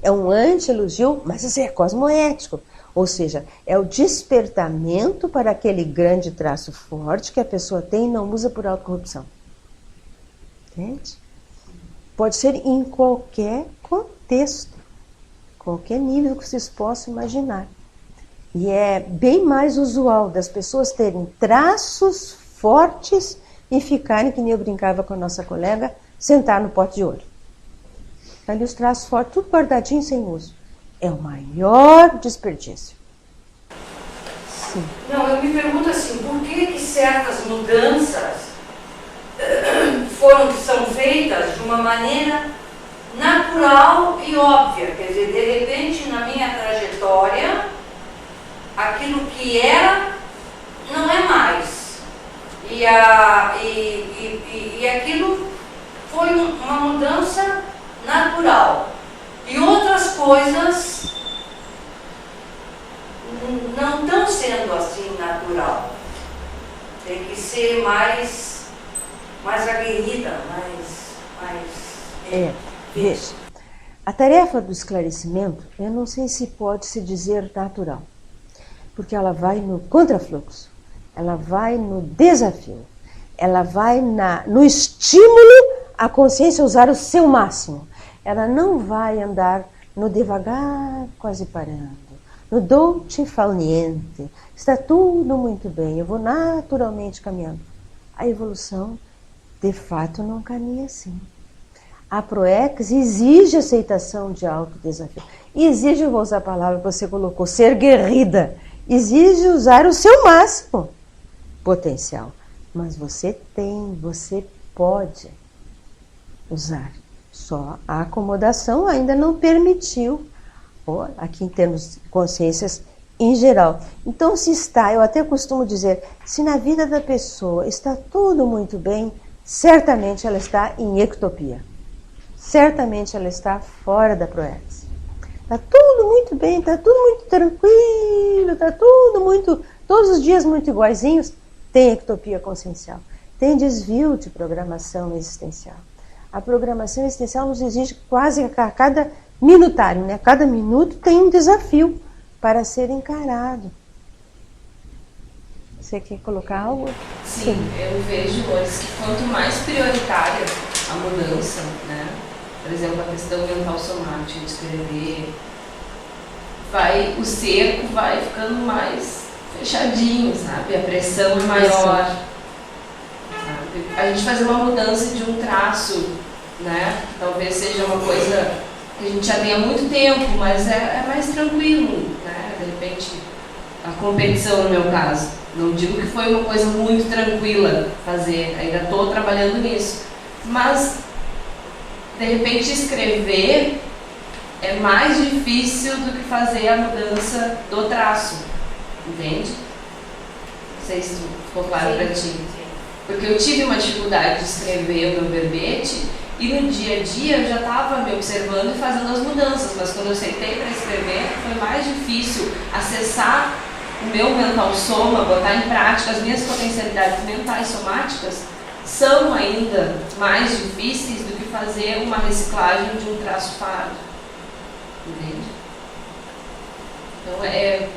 É um anti-elogio, mas é cosmoético. Ou seja, é o despertamento para aquele grande traço forte que a pessoa tem e não usa por autocorrupção. Entende? Pode ser em qualquer contexto, qualquer nível que vocês possam imaginar. E é bem mais usual das pessoas terem traços fortes e ficarem, que nem eu brincava com a nossa colega, sentar no pote de ouro. Ali os traços fortes, tudo guardadinho sem uso. É o maior desperdício. Sim. Não, eu me pergunto assim, por que certas mudanças são feitas de uma maneira natural e óbvia? Quer dizer, de repente, na minha trajetória, aquilo que era, não é mais. E aquilo foi uma mudança natural. E outras coisas não estão sendo assim natural. Tem que ser mais aguerrida, veja, a tarefa do esclarecimento, eu não sei se pode se dizer natural, porque ela vai no contrafluxo, ela vai no desafio, ela vai no estímulo à consciência usar o seu máximo. Ela não vai andar no devagar, quase parando, no dolce far niente. Está tudo muito bem, eu vou naturalmente caminhando. A evolução, de fato, não caminha assim. A ProEx exige aceitação de autodesafio. E exige, eu vou usar a palavra que você colocou, ser guerrida. Exige usar o seu máximo potencial. Mas você pode usar. Só a acomodação ainda não permitiu, aqui em termos de consciências em geral. Então, se está, eu até costumo dizer, se na vida da pessoa está tudo muito bem, certamente ela está em ectopia. Certamente ela está fora da ProEx. Está tudo muito bem, está tudo muito tranquilo, está tudo muito, todos os dias muito iguaizinhos, tem ectopia consciencial. Tem desvio de programação existencial. A programação existencial nos exige quase a cada minutário, né? Cada minuto tem um desafio para ser encarado. Você quer colocar algo? Sim, eu vejo hoje que quanto mais prioritária a mudança, né? Por exemplo, a questão mental somática, de escrever, o cerco vai ficando mais fechadinho, sabe? A pressão é maior. A gente fazer uma mudança de um traço, né? Talvez seja uma coisa que a gente já tem há muito tempo, mas é mais tranquilo, né? De repente, a competição no meu caso. Não digo que foi uma coisa muito tranquila fazer, ainda estou trabalhando nisso. Mas, de repente, escrever é mais difícil do que fazer a mudança do traço, entende? Não sei se ficou claro para ti. Porque eu tive uma dificuldade de escrever o meu verbete e no dia a dia eu já estava me observando e fazendo as mudanças, mas quando eu sentei para escrever foi mais difícil acessar o meu mental soma, botar em prática as minhas potencialidades mentais somáticas, são ainda mais difíceis do que fazer uma reciclagem de um traço faro. Entende? Então é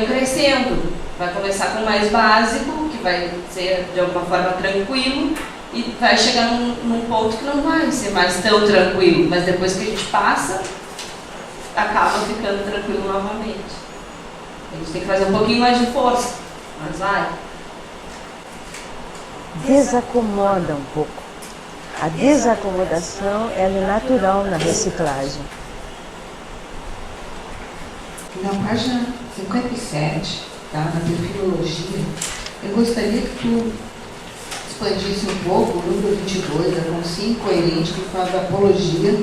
um crescendo. Vai começar com o mais básico, que vai ser de alguma forma tranquilo, e vai chegar num ponto que não vai ser mais tão tranquilo, mas depois que a gente passa, acaba ficando tranquilo novamente. A gente tem que fazer um pouquinho mais de força, mas vai. Desacomoda um pouco. A desacomodação ela é natural na reciclagem. Na página 57, tá, na perfilologia, eu gostaria que tu expandisse um pouco o número 22, a consciência incoerente que faz a apologia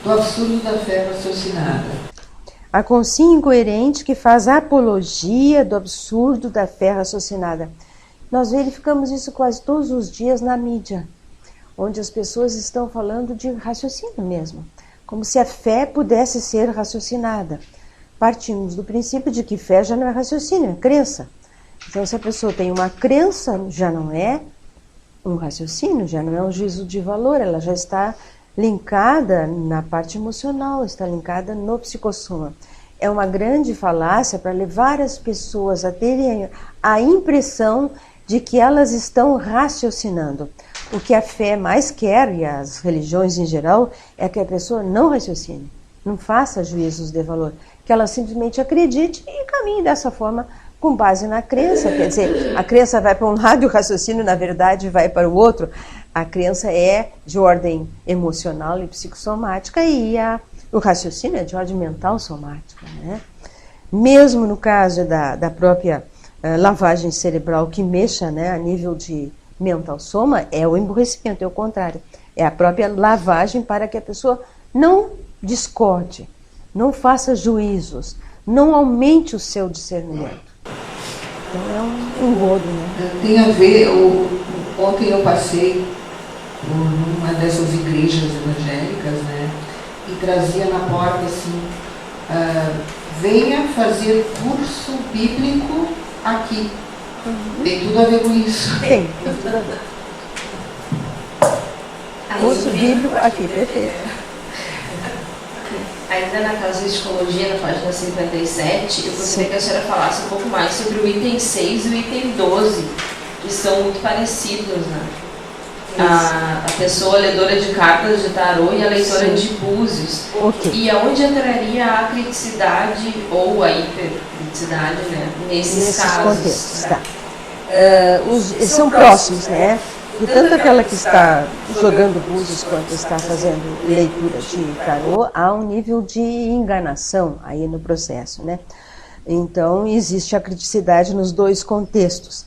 do absurdo da fé raciocinada. A consciência incoerente que faz a apologia do absurdo da fé raciocinada. Nós verificamos isso quase todos os dias na mídia, onde as pessoas estão falando de raciocínio mesmo, como se a fé pudesse ser raciocinada. Partimos do princípio de que fé já não é raciocínio, é crença. Então, se a pessoa tem uma crença, já não é um raciocínio, já não é um juízo de valor, ela já está linkada na parte emocional, está linkada no psicossoma. É uma grande falácia para levar as pessoas a terem a impressão de que elas estão raciocinando. O que a fé mais quer, e as religiões em geral, é que a pessoa não raciocine, não faça juízos de valor, que ela simplesmente acredite e caminhe dessa forma com base na crença. Quer dizer, a crença vai para um lado e o raciocínio, na verdade, vai para o outro. A crença é de ordem emocional e psicossomática e o raciocínio é de ordem mental somática, né? Mesmo no caso da própria lavagem cerebral que mexa, né, a nível de mental soma, é o emburrecimento, é o contrário. É a própria lavagem para que a pessoa não discorde, não faça juízos, não aumente o seu discernimento. Então é um rodo, né? Tem a ver, ontem eu passei por uma dessas igrejas evangélicas, né, e trazia na porta assim, venha fazer curso bíblico aqui. Tem tudo a ver com isso. Tem tudo a ver. Curso bíblico aqui, perfeito. Ainda na casuísticologia, na página 57, eu gostaria que a senhora falasse um pouco mais sobre o item 6 e o item 12, que são muito parecidos, né? A pessoa ledora de cartas de tarô e a leitora de búzios. Okay. E aonde entraria a criticidade ou a hipercriticidade, né? Nesses casos. Contextos, tá. Eles são próximos, né? E tanto aquela que está jogando búzios quanto está fazendo leitura de tarô, há um nível de enganação aí no processo, né? Então, existe a criticidade nos dois contextos.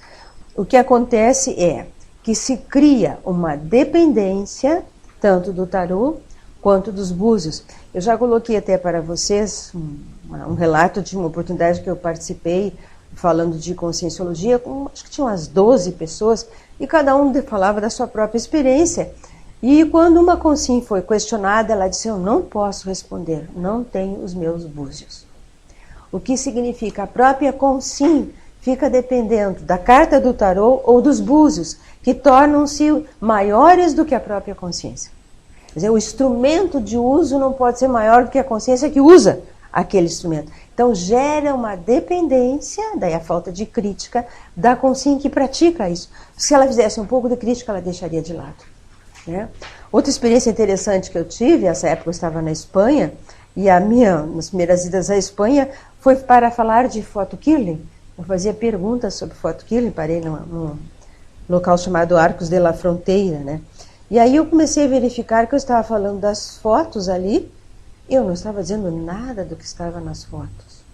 O que acontece é que se cria uma dependência, tanto do tarô quanto dos búzios. Eu já coloquei até para vocês um relato de uma oportunidade que eu participei, falando de conscienciologia, acho que tinha umas 12 pessoas, e cada um falava da sua própria experiência. E quando uma consciência foi questionada, ela disse, eu não posso responder, não tenho os meus búzios. O que significa a própria consciência fica dependendo da carta do tarô ou dos búzios, que tornam-se maiores do que a própria consciência. Quer dizer, o instrumento de uso não pode ser maior do que a consciência que usa aquele instrumento. Então, gera uma dependência, daí a falta de crítica, da consciência que pratica isso. Se ela fizesse um pouco de crítica, ela deixaria de lado, né? Outra experiência interessante que eu tive, nessa época eu estava na Espanha, e nas primeiras idas à Espanha, foi para falar de photokilling. Eu fazia perguntas sobre photokilling, parei num local chamado Arcos de la Fronteira, né? E aí eu comecei a verificar que eu estava falando das fotos ali, eu não estava dizendo nada do que estava nas fotos.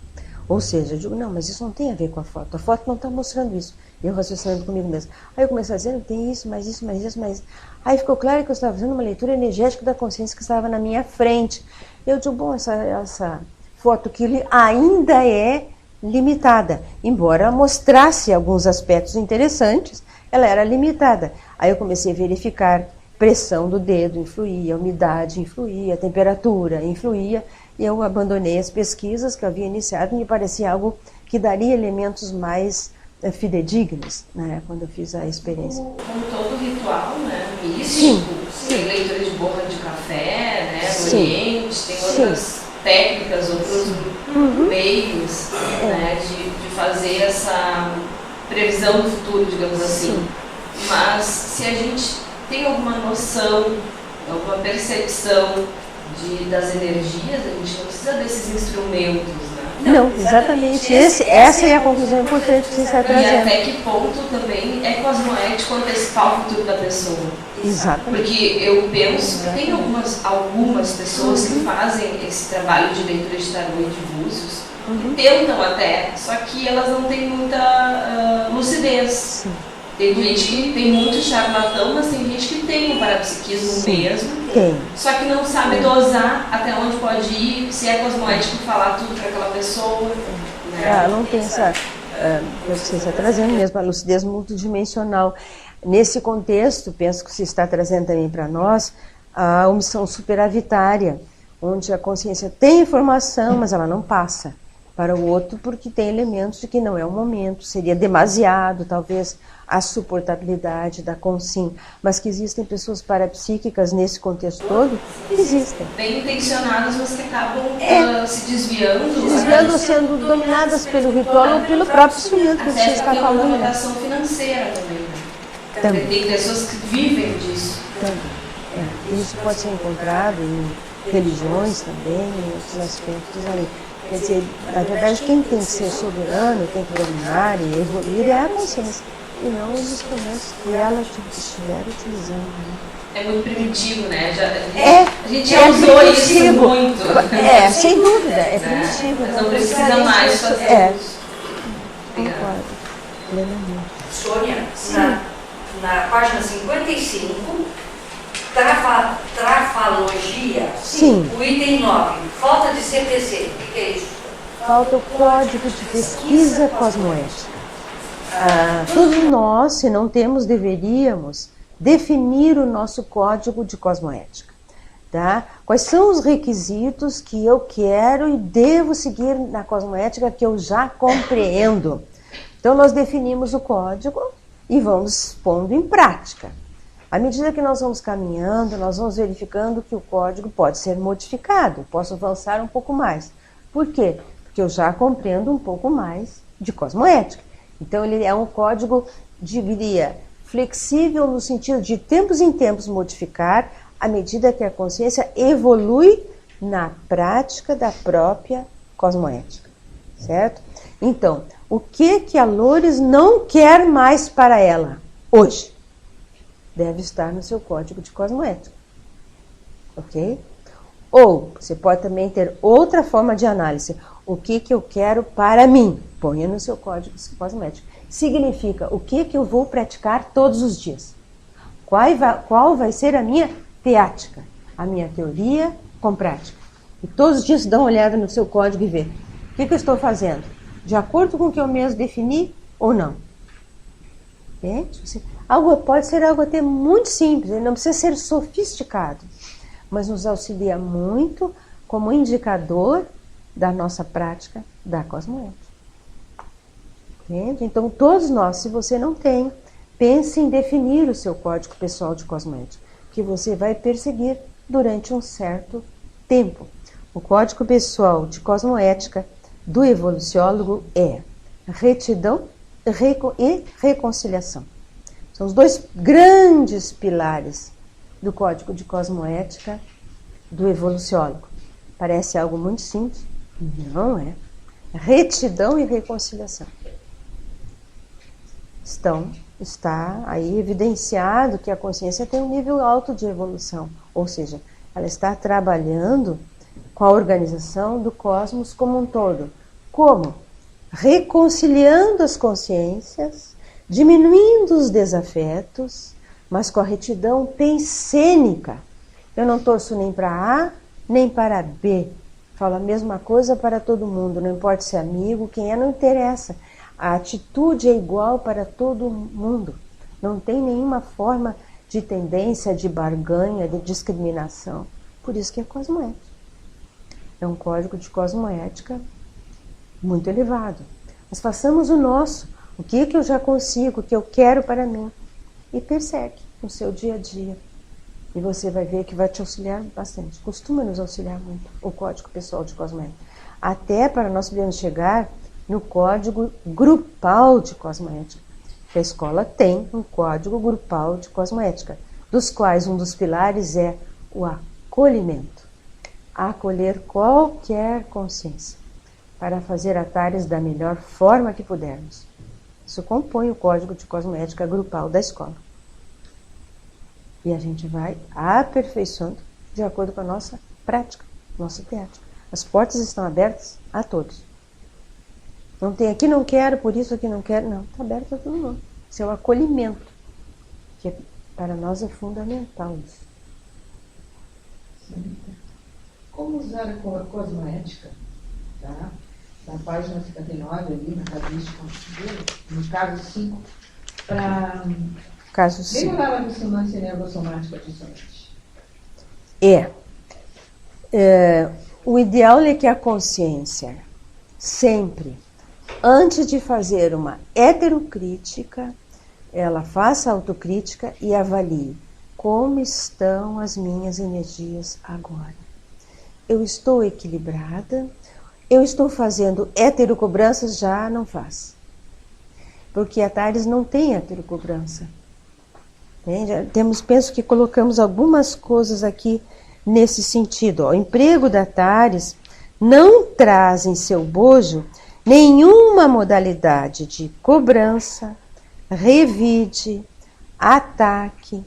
Ou seja, eu digo, não, mas isso não tem a ver com a foto não está mostrando isso. E eu raciocinando comigo mesmo. Aí eu comecei a dizer, tem isso, mais isso, mais isso, mais isso. Aí ficou claro que eu estava fazendo uma leitura energética da consciência que estava na minha frente. Eu digo, bom, essa foto que ainda é limitada. Embora mostrasse alguns aspectos interessantes, ela era limitada. Aí eu comecei a verificar, pressão do dedo influía, a umidade influía, a temperatura influía, e eu abandonei as pesquisas que eu havia iniciado, me parecia algo que daria elementos mais fidedignos, né, quando eu fiz a experiência. Como todo ritual, né, místico, tem leitura de borra de café, né, no Oriente, tem outras técnicas, outros meios, né, de fazer essa previsão do futuro, digamos assim. Mas se a gente tem alguma noção, alguma percepção das energias, a gente não precisa desses instrumentos, né? Não, exatamente. Essa é a conclusão importante que você está trazendo. E até que ponto também é cosmoético antecipar o futuro da pessoa. Exatamente. Porque eu penso que tem algumas pessoas que fazem esse trabalho de leitura de tarô e de búzios, que tentam até, só que elas não têm muita lucidez. Tem gente que tem muito charlatão, mas tem gente que tem um parapsiquismo mesmo, só que não sabe dosar até onde pode ir, se é cosmoético falar tudo para aquela pessoa. Né? Não tem essa, você está trazendo mesmo, a lucidez multidimensional. Nesse contexto, penso que você está trazendo também para nós a omissão superavitária, onde a consciência tem informação, mas ela não passa para o outro porque tem elementos de que não é o momento, seria demasiado, talvez, a suportabilidade da consim, mas que existem pessoas parapsíquicas nesse contexto todo, existem. Bem intencionadas, mas que acabam se desviando, sendo dominadas pelo ritual ou pelo próprio instrumento que você está falando. Até uma conotação financeira também. Tem pessoas que vivem disso. Isso pode ser encontrado em religiões também, em outros aspectos ali. Quer dizer, na verdade, quem tem que ser soberano, tem que dominar e evoluir é a consciência, e não os instrumentos que ela estiver utilizando. Né? É muito primitivo, né? A gente já usou primitivo. Isso muito. Sem dúvida, é primitivo. Mas não precisa mais fazer isso. Concordo, plenamente. Sônia, na página 55, trafalogia, o item 9, falta de CPC, o que é isso? Falta o Código de Pesquisa Cosmoética. Todos nós, se não temos, deveríamos definir o nosso Código de Cosmoética. Tá? Quais são os requisitos que eu quero e devo seguir na cosmoética que eu já compreendo? Então, nós definimos o código e vamos pondo em prática. À medida que nós vamos caminhando, nós vamos verificando que o código pode ser modificado, posso avançar um pouco mais. Por quê? Porque eu já compreendo um pouco mais de cosmoética. Então, ele é um código, diria, flexível no sentido de tempos em tempos modificar à medida que a consciência evolui na prática da própria cosmoética, certo? Então, o que a Loures não quer mais para ela hoje? Deve estar no seu código de cosmoética, ok? Ou você pode também ter outra forma de análise. O que eu quero para mim? Ponha no seu código cosmoético. Significa o que eu vou praticar todos os dias. Qual vai ser a minha teática, a minha teoria com prática. E todos os dias dá uma olhada no seu código e vê o que eu estou fazendo, de acordo com o que eu mesmo defini ou não. Pode ser algo até muito simples, não precisa ser sofisticado, mas nos auxilia muito como indicador da nossa prática da cosmoética. Entende? Então, todos nós, se você não tem, pense em definir o seu código pessoal de cosmoética, que você vai perseguir durante um certo tempo. O código pessoal de cosmoética do evoluciólogo é retidão e reconciliação. São os dois grandes pilares do código de cosmoética do evoluciólogo. Parece algo muito simples? Não é. Retidão e reconciliação. Está aí evidenciado que a consciência tem um nível alto de evolução, ou seja, ela está trabalhando com a organização do cosmos como um todo, Como? Reconciliando as consciências, diminuindo os desafetos, mas com a retidão pensênica. Eu não torço nem para A, nem para B. Falo a mesma coisa para todo mundo, não importa se é amigo, quem é, não interessa. A atitude é igual para todo mundo. Não tem nenhuma forma de tendência, de barganha, de discriminação. Por isso que é cosmoética. É um código de cosmoética muito elevado. Mas façamos o nosso. O que eu já consigo, o que eu quero para mim. E persegue no seu dia a dia. E você vai ver que vai te auxiliar bastante. Costuma nos auxiliar muito o código pessoal de cosmoética. Até para nós podermos chegar no código grupal de cosmoética. A escola tem um código grupal de cosmoética, dos quais um dos pilares é o acolhimento. Acolher qualquer consciência para fazer atares da melhor forma que pudermos. Isso compõe o código de cosmoética grupal da escola. E a gente vai aperfeiçoando de acordo com a nossa prática, nossa teática. As portas estão abertas a todos. Não tem aqui não quero, por isso aqui não quero. Não, está aberto a todo mundo. Isso é o acolhimento, que para nós é fundamental isso. Como usar a cosmoética, tá? Na página 59, ali na cabeça, no caso 5, para melhorar a ressonância neurosomática dissonante. O ideal é que a consciência sempre, antes de fazer uma heterocrítica, ela faça autocrítica e avalie como estão as minhas energias agora. Eu estou equilibrada? Eu estou fazendo heterocobranças? Já não faz. Porque a Atares não tem heterocobrança. Penso que colocamos algumas coisas aqui nesse sentido. O emprego da Atares não traz em seu bojo nenhuma modalidade de cobrança, revide, ataque,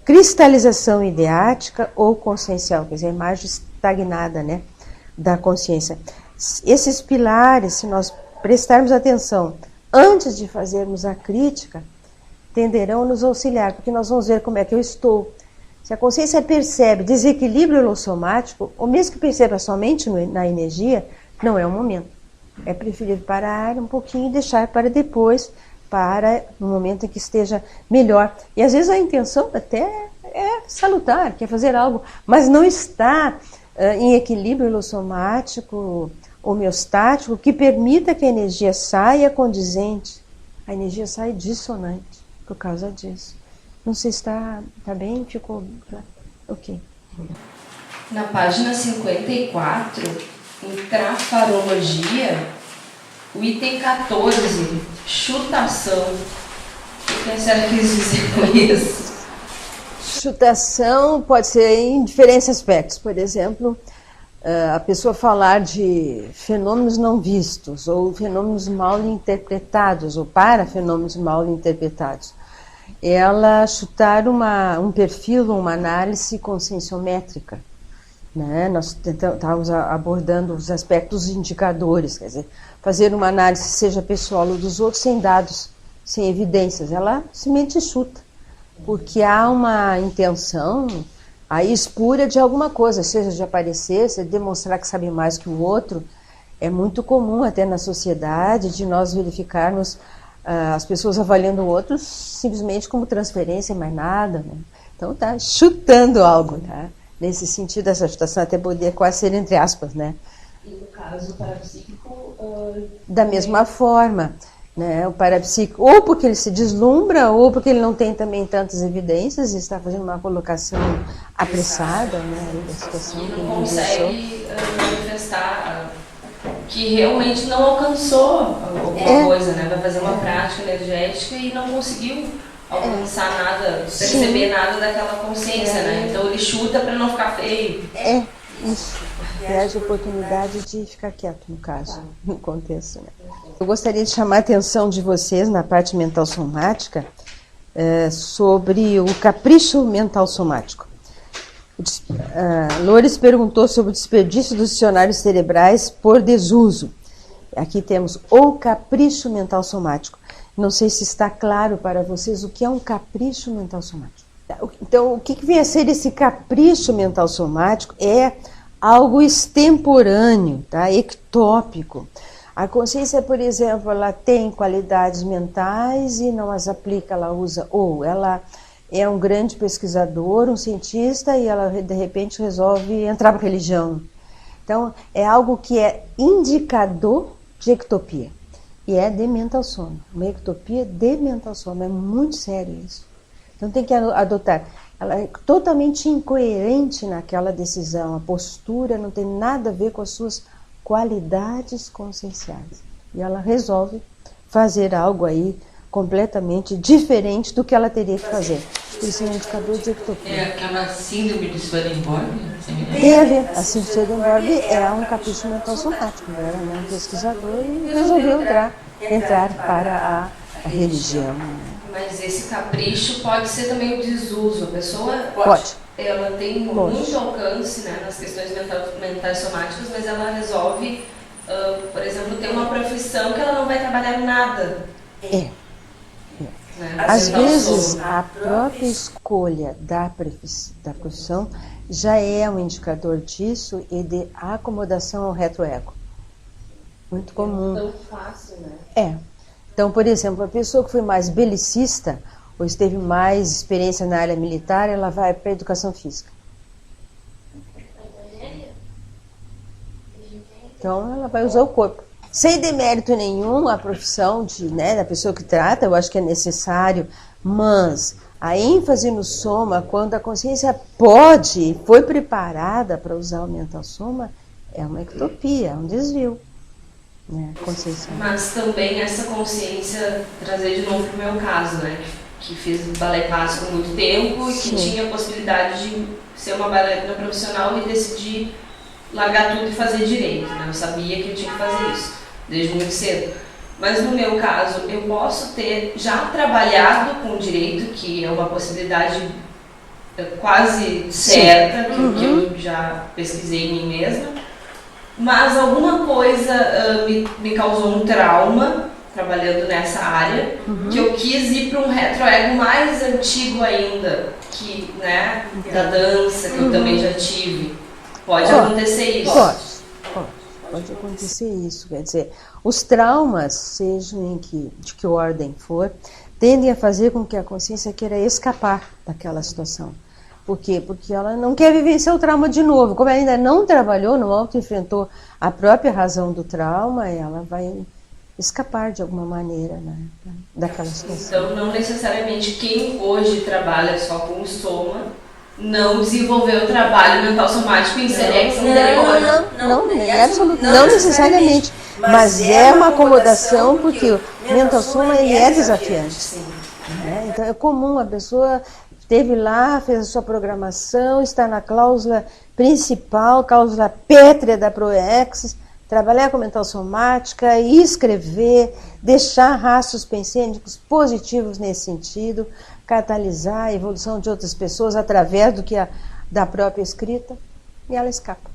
cristalização ideática ou consciencial, quer dizer, a imagem estagnada, né, da consciência. Esses pilares, se nós prestarmos atenção antes de fazermos a crítica, tenderão a nos auxiliar, porque nós vamos ver como é que eu estou. Se a consciência percebe desequilíbrio holossomático, ou mesmo que perceba somente na energia, não é o momento. É preferível parar um pouquinho e deixar para depois, para no momento em que esteja melhor. E às vezes a intenção até é salutar, quer fazer algo, mas não está em equilíbrio holossomático, homeostático, que permita que a energia saia condizente. A energia sai dissonante por causa disso. Não sei se está bem, ficou... Ok. Na página 54, em trafarologia, o item 14, chutação. O que a senhora quis dizer com isso? Chutação pode ser em diferentes aspectos. Por exemplo, a pessoa falar de fenômenos não vistos, ou fenômenos mal interpretados, ou para fenômenos mal interpretados. Ela chutar um perfil, uma análise conscienciométrica. Né? Nós estávamos abordando os aspectos indicadores, quer dizer, fazer uma análise, seja pessoal ou dos outros, sem dados, sem evidências. Ela simplesmente chuta, porque há uma intenção aí espúria de alguma coisa, seja de aparecer, seja de demonstrar que sabe mais que o outro. É muito comum até na sociedade de nós verificarmos as pessoas avaliando o outro simplesmente como transferência, mais nada. Né? Então tá chutando algo, tá? Nesse sentido, essa chutação até poderia quase ser entre aspas, né? E no caso parapsíquico... Da mesma forma, né? O parapsíquico, ou porque ele se deslumbra, ou porque ele não tem também tantas evidências e está fazendo uma colocação apressada, né? Da situação que ele não consegue manifestar que realmente não alcançou alguma coisa, né? Vai fazer uma prática energética e não conseguiu alcançar nada, perceber nada daquela consciência, né? Então ele chuta para não ficar feio. Isso. Perde a oportunidade de ficar quieto, no caso, no contexto. Né? Eu gostaria de chamar a atenção de vocês na parte mental somática sobre o capricho mental somático. Loures perguntou sobre o desperdício dos dicionários cerebrais por desuso. Aqui temos o capricho mental somático. Não sei se está claro para vocês o que é um capricho mental somático. Então, o que vem a ser esse capricho mental somático? É algo extemporâneo, tá? Ectópico. A consciência, por exemplo, ela tem qualidades mentais e não as aplica, ela usa, ou ela é um grande pesquisador, um cientista, e ela de repente resolve entrar para a religião. Então, é algo que é indicador de ectopia. E é de mental soma. Uma ectopia de mental soma. É muito sério isso. Então tem que adotar. Ela é totalmente incoerente naquela decisão. A postura não tem nada a ver com as suas qualidades conscienciais. E ela resolve fazer algo aí completamente diferente do que ela teria que fazer. Isso é um indicador de ectopia. É aquela síndrome de Swedenborg? Teve. A síndrome de Swedenborg é um capricho mental somático. Ela era um pesquisador e resolveu entrar para a religião. Mas esse capricho pode ser também o desuso. A pessoa ela tem muito alcance, né, nas questões mentais somáticas, mas ela resolve, por exemplo, ter uma profissão que ela não vai trabalhar nada. Né? Às vezes, a própria escolha da profissão já é um indicador disso e de acomodação ao retroego. Muito comum. É tão fácil, né? Então, por exemplo, a pessoa que foi mais belicista ou teve mais experiência na área militar, ela vai para a educação física. Então, ela vai usar o corpo. Sem demérito nenhum a profissão da pessoa que trata, eu acho que é necessário, mas a ênfase no soma, quando a consciência foi preparada para usar o mental soma, é uma ectopia, é um desvio. Consciência. Mas também essa consciência, trazer de novo para o meu caso, né? Que fiz balé clássico há muito tempo e que tinha a possibilidade de ser uma bailarina profissional e decidir largar tudo e fazer direito, né? Eu sabia que eu tinha que fazer isso desde muito cedo. Mas no meu caso, eu posso ter já trabalhado com direito, que é uma possibilidade quase certa, que eu já pesquisei em mim mesma, mas alguma coisa me causou um trauma trabalhando nessa área, que eu quis ir para um retroego mais antigo ainda, que, né, da dança, que eu também já tive. Pode acontecer isso? Pode acontecer isso. Quer dizer, os traumas, sejam de que ordem for, tendem a fazer com que a consciência queira escapar daquela situação. Por quê? Porque ela não quer vivenciar o trauma de novo. Como ela ainda não trabalhou, não auto-enfrentou a própria razão do trauma, ela vai escapar de alguma maneira, né, daquela situação. Então, não necessariamente quem hoje trabalha só com o soma não desenvolveu o trabalho mental somático em serex anterior. Não necessariamente. Mas é uma acomodação, porque o mental soma ele é desafiante. Então é comum, a pessoa esteve lá, fez a sua programação, está na cláusula principal, cláusula pétrea da ProEx, trabalhar com mental somática, escrever, deixar rastros pensênicos positivos nesse sentido, catalisar a evolução de outras pessoas através da própria escrita, e ela escapa.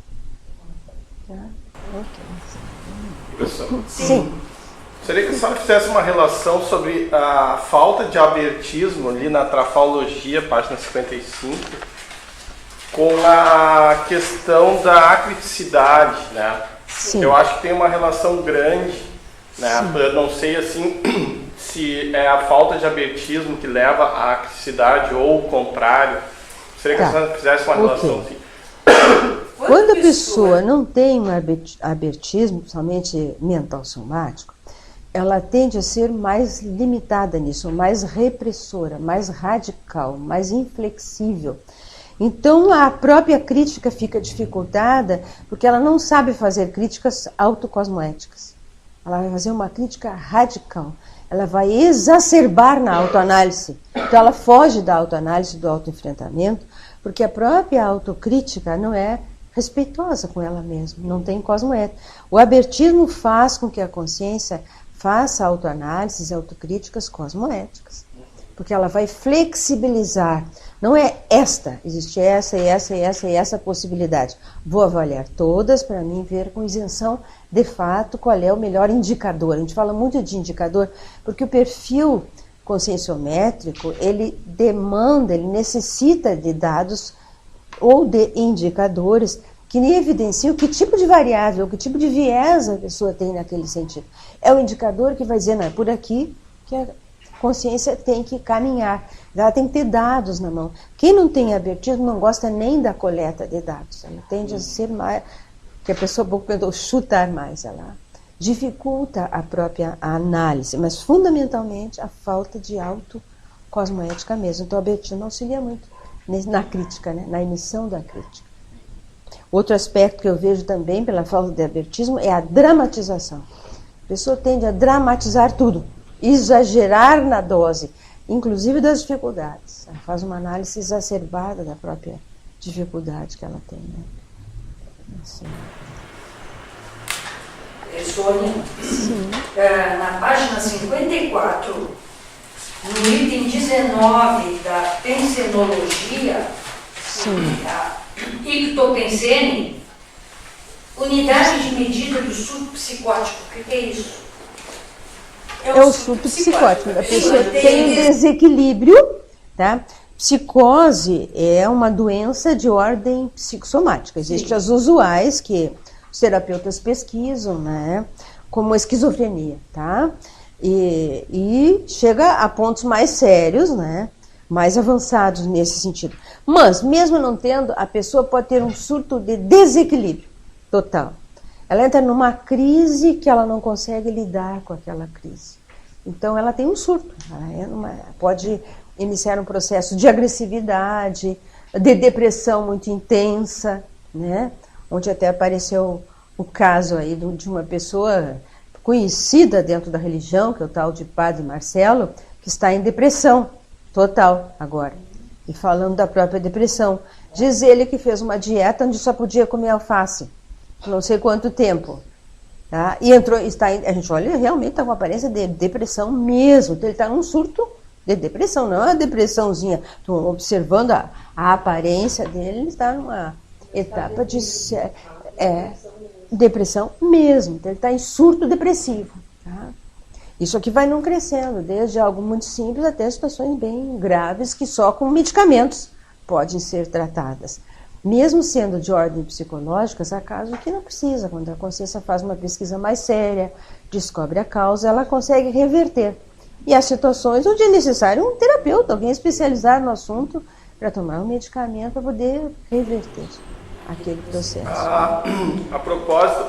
Professor, sim. Seria que a senhora fizesse uma relação sobre a falta de abertismo ali na trafalologia, página 55, com a questão da acriticidade, né? Sim. Eu acho que tem uma relação grande, né? Eu não sei assim se é a falta de abertismo que leva à acriticidade ou o contrário. Seria que a senhora fizesse uma relação assim. Quando a pessoa não tem um abertismo, principalmente mental somático, ela tende a ser mais limitada nisso, mais repressora, mais radical, mais inflexível. Então a própria crítica fica dificultada porque ela não sabe fazer críticas autocosmoéticas. Ela vai fazer uma crítica radical. Ela vai exacerbar na autoanálise. Então ela foge da autoanálise, do autoenfrentamento, porque a própria autocrítica não é respeitosa com ela mesma, não tem cosmoética. O abertismo faz com que a consciência faça autoanálises e autocríticas cosmoéticas. porque ela vai flexibilizar. Não é esta, existe essa e essa e essa e essa possibilidade. Vou avaliar todas para mim ver com isenção, de fato, qual é o melhor indicador. A gente fala muito de indicador, porque o perfil conscienciométrico, ele demanda, ele necessita de dados ou de indicadores que evidenciam que tipo de variável, que tipo de viés a pessoa tem naquele sentido. É o indicador que vai dizer, não, é por aqui que a consciência tem que caminhar. Ela tem que ter dados na mão. Quem não tem abertismo não gosta nem da coleta de dados. Ela tende a ser mais, que a pessoa pouco tentou chutar mais, ela dificulta a própria análise, mas fundamentalmente a falta de autocosmoética mesmo. Então o abertismo auxilia muito na crítica, né? Na emissão da crítica. Outro aspecto que eu vejo também pela falta de abertismo é a dramatização. A pessoa tende a dramatizar tudo, exagerar na dose, inclusive das dificuldades. Ela faz uma análise exacerbada da própria dificuldade que ela tem. Né? Assim. Sônia, na página 54, no item 19 da pensenologia, ictopensene, unidade de medida do surto psicótico. O que é isso? É o surto psicótico. A pessoa tem um desequilíbrio, tá? Psicose é uma doença de ordem psicossomática. Existem as usuais que os terapeutas pesquisam, né? Como a esquizofrenia, tá? E chega a pontos mais sérios, né? Mais avançados nesse sentido. Mas, mesmo não tendo, a pessoa pode ter um surto de desequilíbrio total. Ela entra numa crise que ela não consegue lidar com aquela crise. Então, ela tem um surto. Ela pode iniciar um processo de agressividade, de depressão muito intensa, né? Onde até apareceu o caso aí de uma pessoa conhecida dentro da religião, que é o tal de Padre Marcelo, que está em depressão total agora. E falando da própria depressão. Diz ele que fez uma dieta onde só podia comer alface. Não sei quanto tempo. Tá? E entrou, a gente olha, realmente está com aparência de depressão mesmo. Então ele está num surto de depressão, não é uma depressãozinha. Estou observando a aparência dele, ele está numa etapa de depressão mesmo. Então ele está em surto depressivo. Tá? Isso aqui vai não crescendo, desde algo muito simples até situações bem graves que só com medicamentos podem ser tratadas. Mesmo sendo de ordem psicológica, há casos que não precisa. Quando a consciência faz uma pesquisa mais séria, descobre a causa, ela consegue reverter. E há situações onde é necessário um terapeuta, alguém especializado no assunto, para tomar um medicamento para poder reverter aquele processo. A propósito,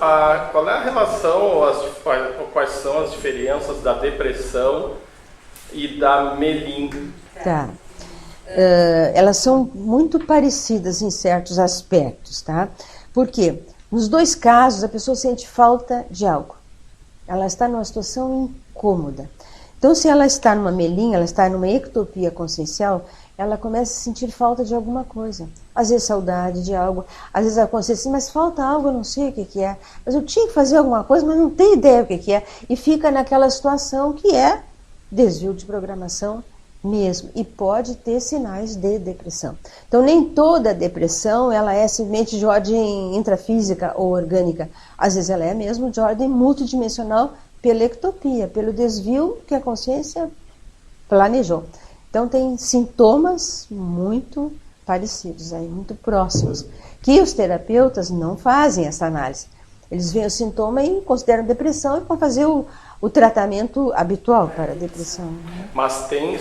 qual é a relação, ou quais são as diferenças da depressão e da Melin? Tá. Elas são muito parecidas em certos aspectos, tá? Porque nos dois casos a pessoa sente falta de algo. Ela está numa situação incômoda. Então, se ela está numa Melin, ela está numa ectopia consciencial, ela começa a sentir falta de alguma coisa. Às vezes saudade de algo, às vezes ela consegue assim, mas falta algo, eu não sei o que é. Mas eu tinha que fazer alguma coisa, mas não tenho ideia o que é. E fica naquela situação que é desvio de programação mesmo. E pode ter sinais de depressão. Então nem toda depressão ela é simplesmente de ordem intrafísica ou orgânica. Às vezes ela é mesmo de ordem multidimensional pela ectopia, pelo desvio que a consciência planejou. Então tem sintomas muito parecidos, aí, muito próximos, que os terapeutas não fazem essa análise. Eles veem o sintoma e consideram depressão e vão fazer o tratamento habitual para a depressão. Né? Mas tem,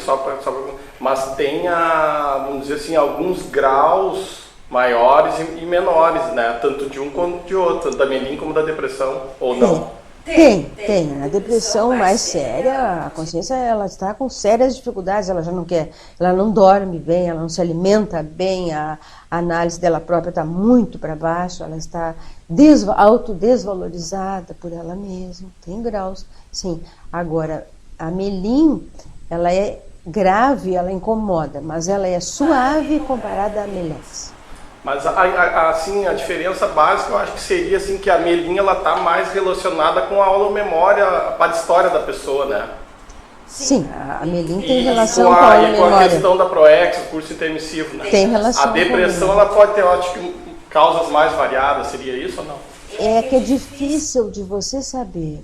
vamos dizer assim, alguns graus maiores e menores, né? Tanto de um quanto de outro, tanto da Melin como da depressão, ou não? Tem. Na depressão mais séria, a consciência ela está com sérias dificuldades, ela já não quer, ela não dorme bem, ela não se alimenta bem, a análise dela própria está muito para baixo, ela está autodesvalorizada por ela mesma, tem graus, sim. Agora, a Melin, ela é grave, ela incomoda, mas ela é suave comparada à Melex. Mas assim, a diferença básica eu acho que seria assim, que a Melin ela está mais relacionada com a aula-memória, a história da pessoa, né? Sim, a Melim tem relação com com a a memória. questão da PROEX, o curso intermissivo, né? Tem relação A depressão, ela pode ter, eu acho que, causas mais variadas, seria isso ou não? É que é difícil de você saber,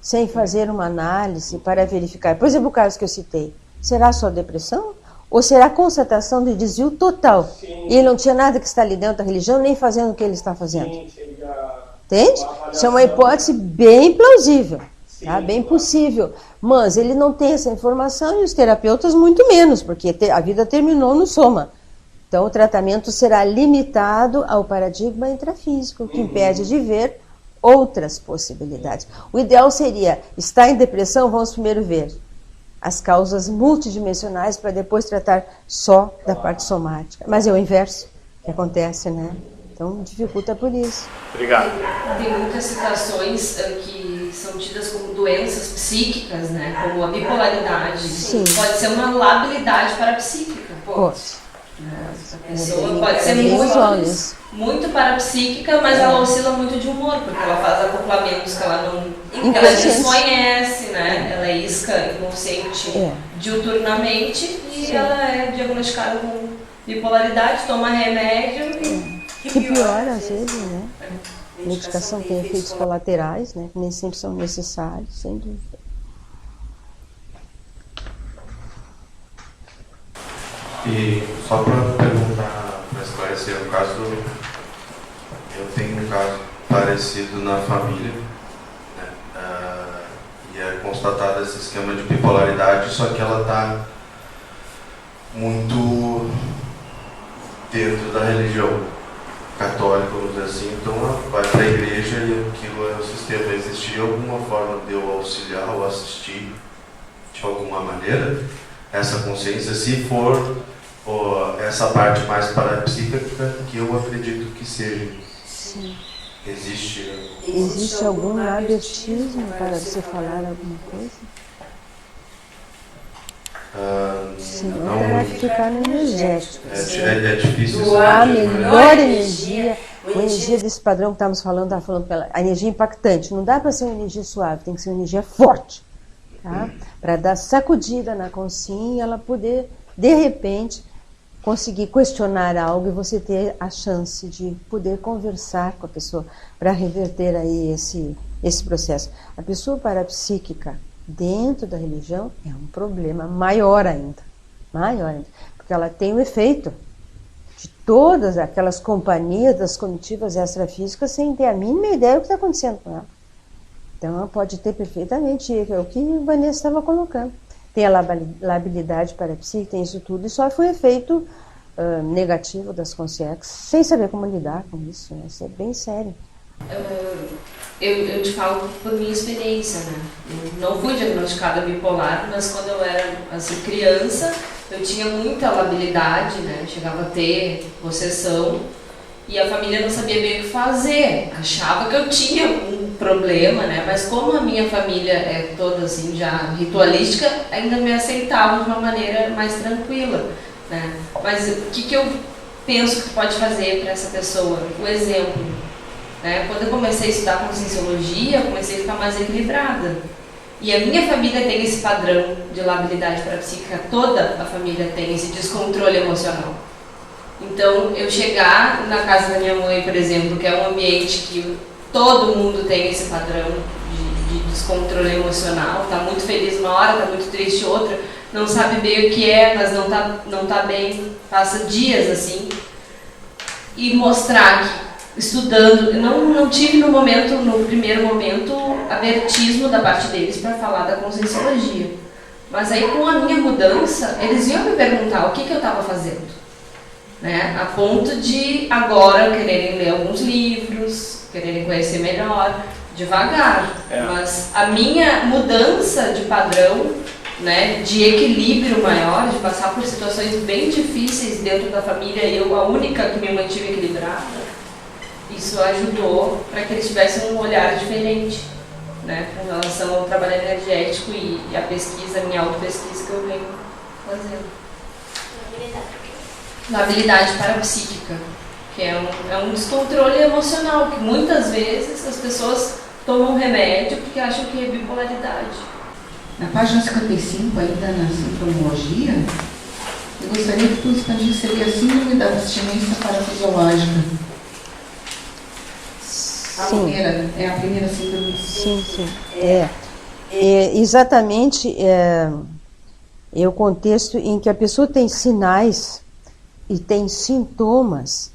sem fazer uma análise para verificar. Por exemplo, o caso que eu citei, será só depressão? Ou será constatação de desvio total? Sim. E ele não tinha nada que está ali dentro da religião, nem fazendo o que ele está fazendo. Sim, seria Entende? Isso é uma hipótese bem plausível, tá? Bem possível. Mas ele não tem essa informação e os terapeutas muito menos, porque a vida terminou no soma. Então o tratamento será limitado ao paradigma intrafísico, que impede de ver outras possibilidades. O ideal seria, estar em depressão, vamos primeiro ver as causas multidimensionais para depois tratar só da parte somática. Mas é o inverso que acontece, né? Então dificulta por isso. Obrigado. Tem muitas situações que são tidas como doenças psíquicas, né? Como a bipolaridade. Sim. Pode ser uma labilidade parapsíquica. Pode. A pessoa pode ser muito parapsíquica, mas ela oscila muito de humor, porque ela faz acoplamentos que ela ela desconhece, né? Ela é isca inconsciente diuturnamente e ela é diagnosticada com bipolaridade, toma remédio e que piora às vezes, né? A medicação tem efeitos colaterais, né? Que nem sempre são necessários, sem dúvida. E só para perguntar, para esclarecer, no caso, eu tenho um caso parecido na família, né? E é constatado esse esquema de bipolaridade, só que ela está muito dentro da religião católica, vamos dizer assim, então ela vai para a igreja e aquilo é o sistema. Existia alguma forma de eu auxiliar ou assistir de alguma maneira essa consciência, se for essa parte mais parapsíquica que eu acredito que seja? Sim. Existe algum abertismo para você falar alguma coisa? Senão vai ficar no energético. É difícil doar a melhor energia, a energia desse padrão que estávamos falando, a energia impactante. Não dá para ser uma energia suave, tem que ser uma energia forte. Tá? Para dar sacudida na consciência e ela poder, de repente, conseguir questionar algo e você ter a chance de poder conversar com a pessoa para reverter aí esse processo. A pessoa parapsíquica dentro da religião é um problema maior ainda, porque ela tem o efeito de todas aquelas companhias das comitivas extrafísicas sem ter a mínima ideia do que está acontecendo com ela. Então ela pode ter perfeitamente o que a Vanessa estava colocando. Tem a labilidade parapsíquica, tem isso tudo, e só foi efeito negativo das consciências, sem saber como lidar com isso, né? Isso é bem sério. Eu te falo por minha experiência, né? Eu não fui diagnosticada bipolar, mas quando eu era assim, criança, eu tinha muita labilidade, né? Eu chegava a ter possessão e a família não sabia bem o que fazer, achava que eu tinha um problema, né? Mas como a minha família é toda assim já ritualística, ainda me aceitavam de uma maneira mais tranquila, né? Mas o que eu penso que pode fazer para essa pessoa? O exemplo, né? Quando eu comecei a estudar conscienciologia, eu comecei a ficar mais equilibrada. E a minha família tem esse padrão de labilidade parapsíquica, toda a família tem esse descontrole emocional. Então, eu chegar na casa da minha mãe, por exemplo, que é um ambiente que todo mundo tem esse padrão de descontrole emocional, está muito feliz uma hora, está muito triste outra, não sabe bem o que é, mas não tá bem, passa dias assim, e mostrar que, estudando, não tive no primeiro momento, abertismo da parte deles para falar da conscienciologia, mas aí com a minha mudança, eles iam me perguntar o que eu estava fazendo. Né? A ponto de agora quererem ler alguns livros, quererem conhecer melhor, devagar. Mas a minha mudança de padrão, né, de equilíbrio maior, de passar por situações bem difíceis dentro da família, e eu a única que me mantive equilibrada, isso ajudou para que eles tivessem um olhar diferente, né, com relação ao trabalho energético e a pesquisa, a minha autopesquisa que eu venho fazendo. Labilidade parapsíquica, que é um descontrole emocional, que muitas vezes as pessoas tomam remédio porque acham que é bipolaridade. Na página 55, ainda na sintomatologia, eu gostaria que tu expandisse ali a síndrome da abstinência parafisiológica. A primeira síndrome. Sim. Exatamente é o contexto em que a pessoa tem sinais e tem sintomas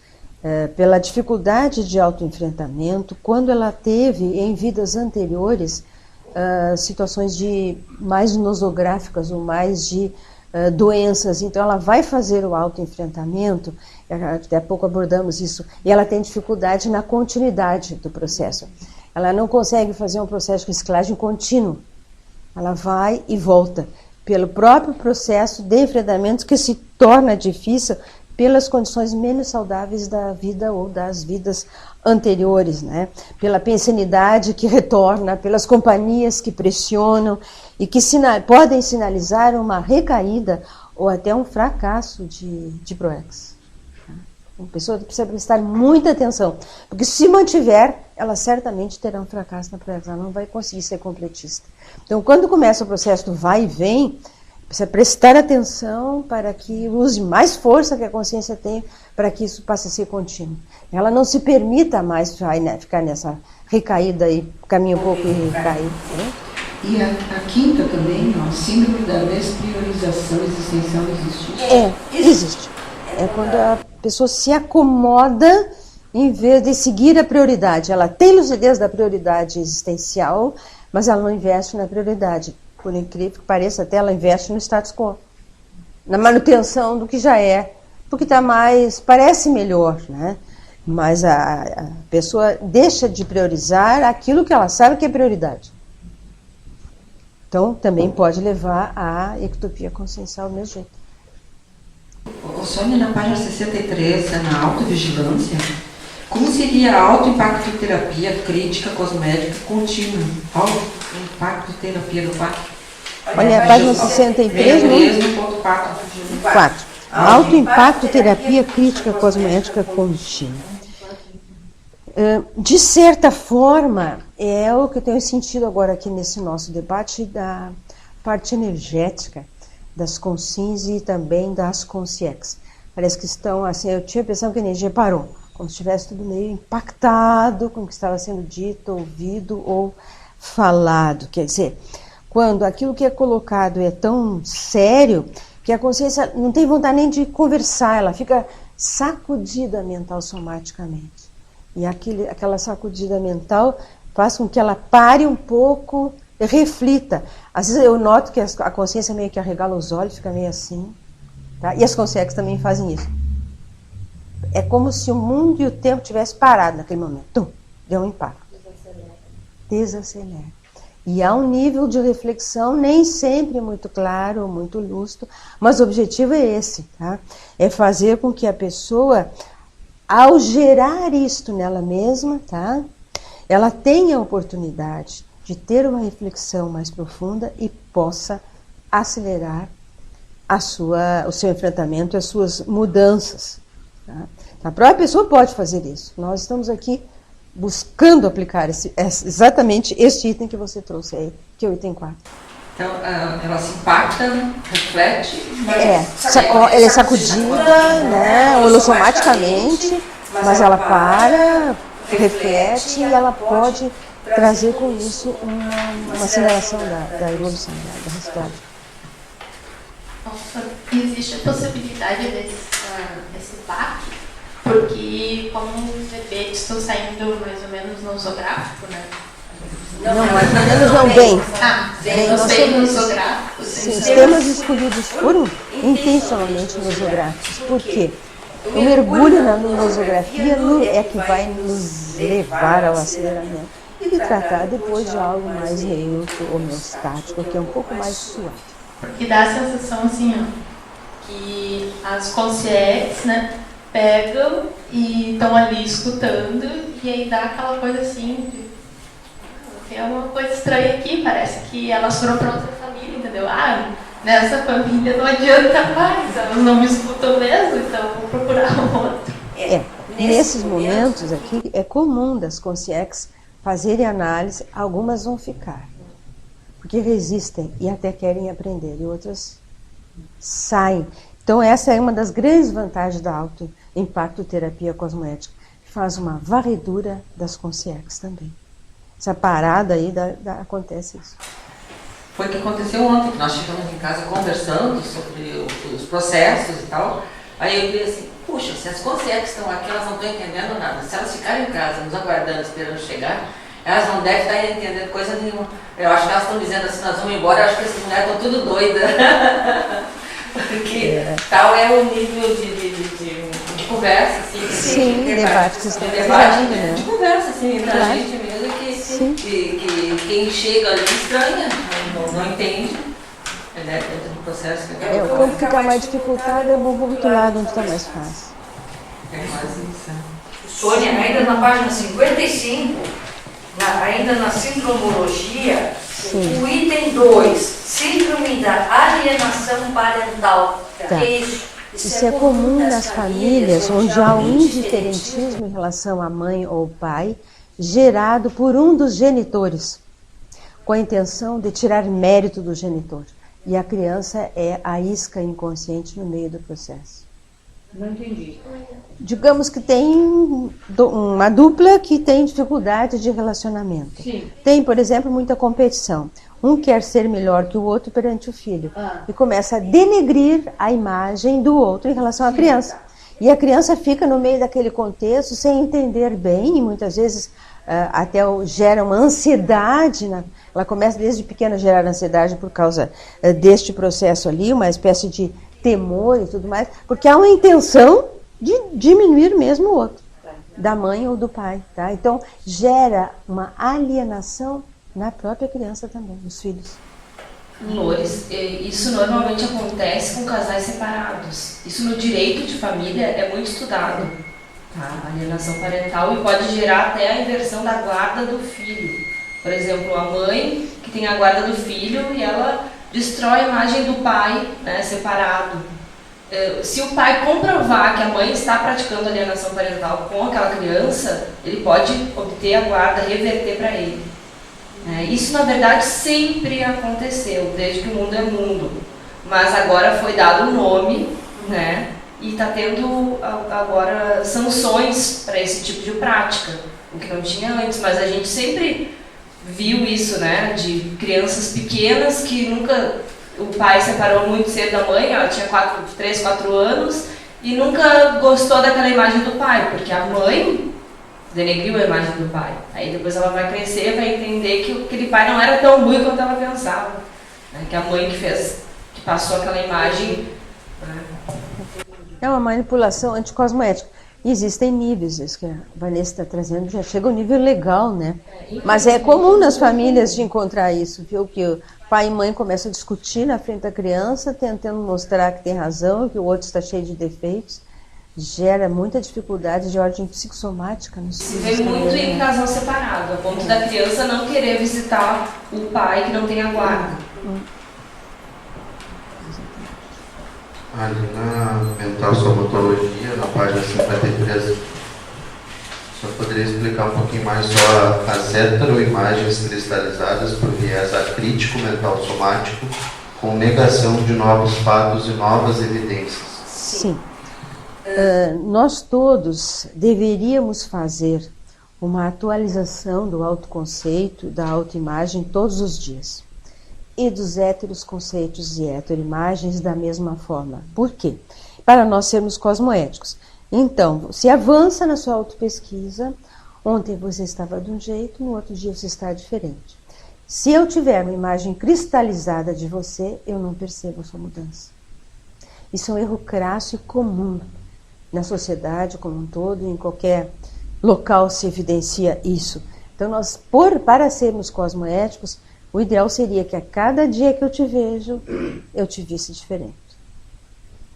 pela dificuldade de autoenfrentamento, quando ela teve em vidas anteriores situações de mais nosográficas ou mais de doenças. Então ela vai fazer o autoenfrentamento, daqui a pouco abordamos isso, e ela tem dificuldade na continuidade do processo. Ela não consegue fazer um processo de reciclagem contínuo. Ela vai e volta pelo próprio processo de enfrentamento, que se torna difícil pelas condições menos saudáveis da vida ou das vidas anteriores, né? Pela pensanidade que retorna, pelas companhias que pressionam e que podem sinalizar uma recaída ou até um fracasso de PROEX. A pessoa precisa prestar muita atenção, porque se mantiver, ela certamente terá um fracasso na PROEX, ela não vai conseguir ser completista. Então, quando começa o processo do vai e vem, precisa prestar atenção para que use mais força que a consciência tem para que isso passe a ser contínuo. Ela não se permita mais ficar nessa recaída e caminha um pouco e recai. Né? E a quinta também, a síndrome da despriorização existencial existe? Existe. É quando a pessoa se acomoda em vez de seguir a prioridade. Ela tem lucidez da prioridade existencial, mas ela não investe na prioridade. Por incrível que pareça, até ela investe no status quo, na manutenção do que já é, porque está mais, parece melhor, né? Mas a pessoa deixa de priorizar aquilo que ela sabe que é prioridade. Então, também pode levar à ectopia consciencial do mesmo jeito. Sônia, na página 63, na autovigilância, como seria a autoimpactoterapia crítica cosmética contínua? Autoimpactoterapia do 4? Olha, a página 63, no 4. Autoimpactoterapia crítica cosmética contínua. De certa forma, é o que eu tenho sentido agora aqui nesse nosso debate da parte energética das consciências e também das consciências. Parece que estão assim, eu tinha a impressão que a energia parou, como se estivesse tudo meio impactado com o que estava sendo dito, ouvido ou falado. Quer dizer, quando aquilo que é colocado é tão sério que a consciência não tem vontade nem de conversar, ela fica sacudida mental somaticamente. E aquela sacudida mental faz com que ela pare um pouco e reflita. Às vezes eu noto que a consciência meio que arregala os olhos, fica meio assim. Tá? E as consciências também fazem isso. É como se o mundo e o tempo tivessem parado naquele momento. Tum, deu um impacto. Desacelera. E há um nível de reflexão nem sempre muito claro ou muito lúcido, mas o objetivo é esse, tá? É fazer com que a pessoa, ao gerar isto nela mesma, tá? Ela tenha a oportunidade de ter uma reflexão mais profunda e possa acelerar o seu enfrentamento, as suas mudanças. Tá? A própria pessoa pode fazer isso. Nós estamos aqui buscando aplicar exatamente este item que você trouxe aí, que é o item 4. Então, ela se impacta, reflete, mas ela é sacudida, né, holossomaticamente, mas ela para, reflete e ela pode trazer com isso uma aceleração da evolução, da reciclagem. Nossa, existe a possibilidade desse baque? Porque como os verbetes estão saindo mais ou menos nosográfico, né? Não, mais ou menos não bem. Bem nosográfico. Sim, os temas escolhidos foram intencionalmente nosográficos. Por quê? O mergulho na nosografia é que vai nos levar ao aceleramento e tratar depois de algo mais neutro, homeostático, que é um pouco mais suave. E dá a sensação assim, ó, que as consciências, né, pegam e estão ali escutando e aí dá aquela coisa assim, tem alguma coisa estranha aqui, parece que elas foram para outra família, entendeu? Nessa família não adianta mais, elas não me escutam mesmo, então vou procurar um outro. Nesses momentos aqui, é comum das consciências fazerem análise, algumas vão ficar. porque resistem e até querem aprender, e outras saem. Então essa é uma das grandes vantagens da auto-impacto-terapia cosmoética, que faz uma varredura das consciências também. Essa parada aí, acontece isso. Foi o que aconteceu ontem, que nós chegamos em casa conversando sobre os processos e tal. Aí eu falei assim, puxa, se as consciências estão aqui, elas não estão entendendo nada. Se elas ficarem em casa, nos aguardando, esperando chegar, elas não devem estar entendendo coisa nenhuma. Eu acho que elas estão dizendo assim, nós vamos embora, eu acho que essas mulheres estão tudo doidas. Porque tal é o nível de conversa, assim. Sim, debate que estão fazendo, né? De conversa, assim, entre a gente mesmo, que quem chega ali estranha, não entende. Dentro do processo. O campo fica mais dificultado, é bom para outro lado, onde está mais fácil. É quase isso. Sônia, ainda na página 55, ainda na sincromologia, o item 2, síndrome da alienação parental. Tá. Isso é comum nas famílias onde há um indiferentismo em relação à mãe ou pai, gerado por um dos genitores, com a intenção de tirar mérito do genitor. E a criança é a isca inconsciente no meio do processo. Não entendi. Digamos que tem uma dupla que tem dificuldade de relacionamento. Sim. Tem, por exemplo, muita competição. Um quer ser melhor que o outro perante o filho. E começa a denegrir a imagem do outro em relação à criança. E a criança fica no meio daquele contexto sem entender bem e muitas vezes até gera uma ansiedade. Ela começa desde pequena a gerar ansiedade por causa deste processo ali, uma espécie de temor e tudo mais, porque há uma intenção de diminuir mesmo o outro, da mãe ou do pai. Tá? Então gera uma alienação na própria criança também, nos filhos. Loures, isso normalmente acontece com casais separados. Isso no direito de família é muito estudado. A alienação parental, e pode gerar até a inversão da guarda do filho. Por exemplo, a mãe que tem a guarda do filho e ela destrói a imagem do pai, né, separado. Se o pai comprovar que a mãe está praticando alienação parental com aquela criança, ele pode obter a guarda, reverter para ele. Isso, na verdade, sempre aconteceu, desde que o mundo é mundo. Mas agora foi dado um nome, né? E está tendo agora sanções para esse tipo de prática, o que não tinha antes, mas a gente sempre viu isso, né, de crianças pequenas que nunca, o pai separou muito cedo da mãe, ela tinha 3, 4 anos e nunca gostou daquela imagem do pai, porque a mãe denegriu a imagem do pai. Aí depois ela vai crescer, vai entender que aquele pai não era tão ruim quanto ela pensava, né, que a mãe que passou aquela imagem, né. É uma manipulação anticosmoética. Existem níveis, isso que a Vanessa está trazendo, já chega ao nível legal, né? Mas é comum nas famílias de encontrar isso, viu? Que o pai e mãe começam a discutir na frente da criança, tentando mostrar que tem razão, que o outro está cheio de defeitos. Gera muita dificuldade de ordem psicossomática nos filhos. Se vê muito em casal separado, a ponto da criança não querer visitar o pai que não tem a guarda. Ali na mental somatologia, na página 53, só poderia explicar um pouquinho mais só as heteroimagens cristalizadas por viés acrítico mental somático com negação de novos fatos e novas evidências. Sim. Nós todos deveríamos fazer uma atualização do autoconceito, da autoimagem todos os dias. E dos héteros conceitos e heteroimagens da mesma forma. Por quê? Para nós sermos cosmoéticos. Então, se avança na sua autopesquisa, ontem você estava de um jeito, no outro dia você está diferente. Se eu tiver uma imagem cristalizada de você, eu não percebo a sua mudança. Isso é um erro crasso e comum na sociedade como um todo, em qualquer local se evidencia isso. Então, para sermos cosmoéticos, o ideal seria que a cada dia que eu te vejo, eu te visse diferente.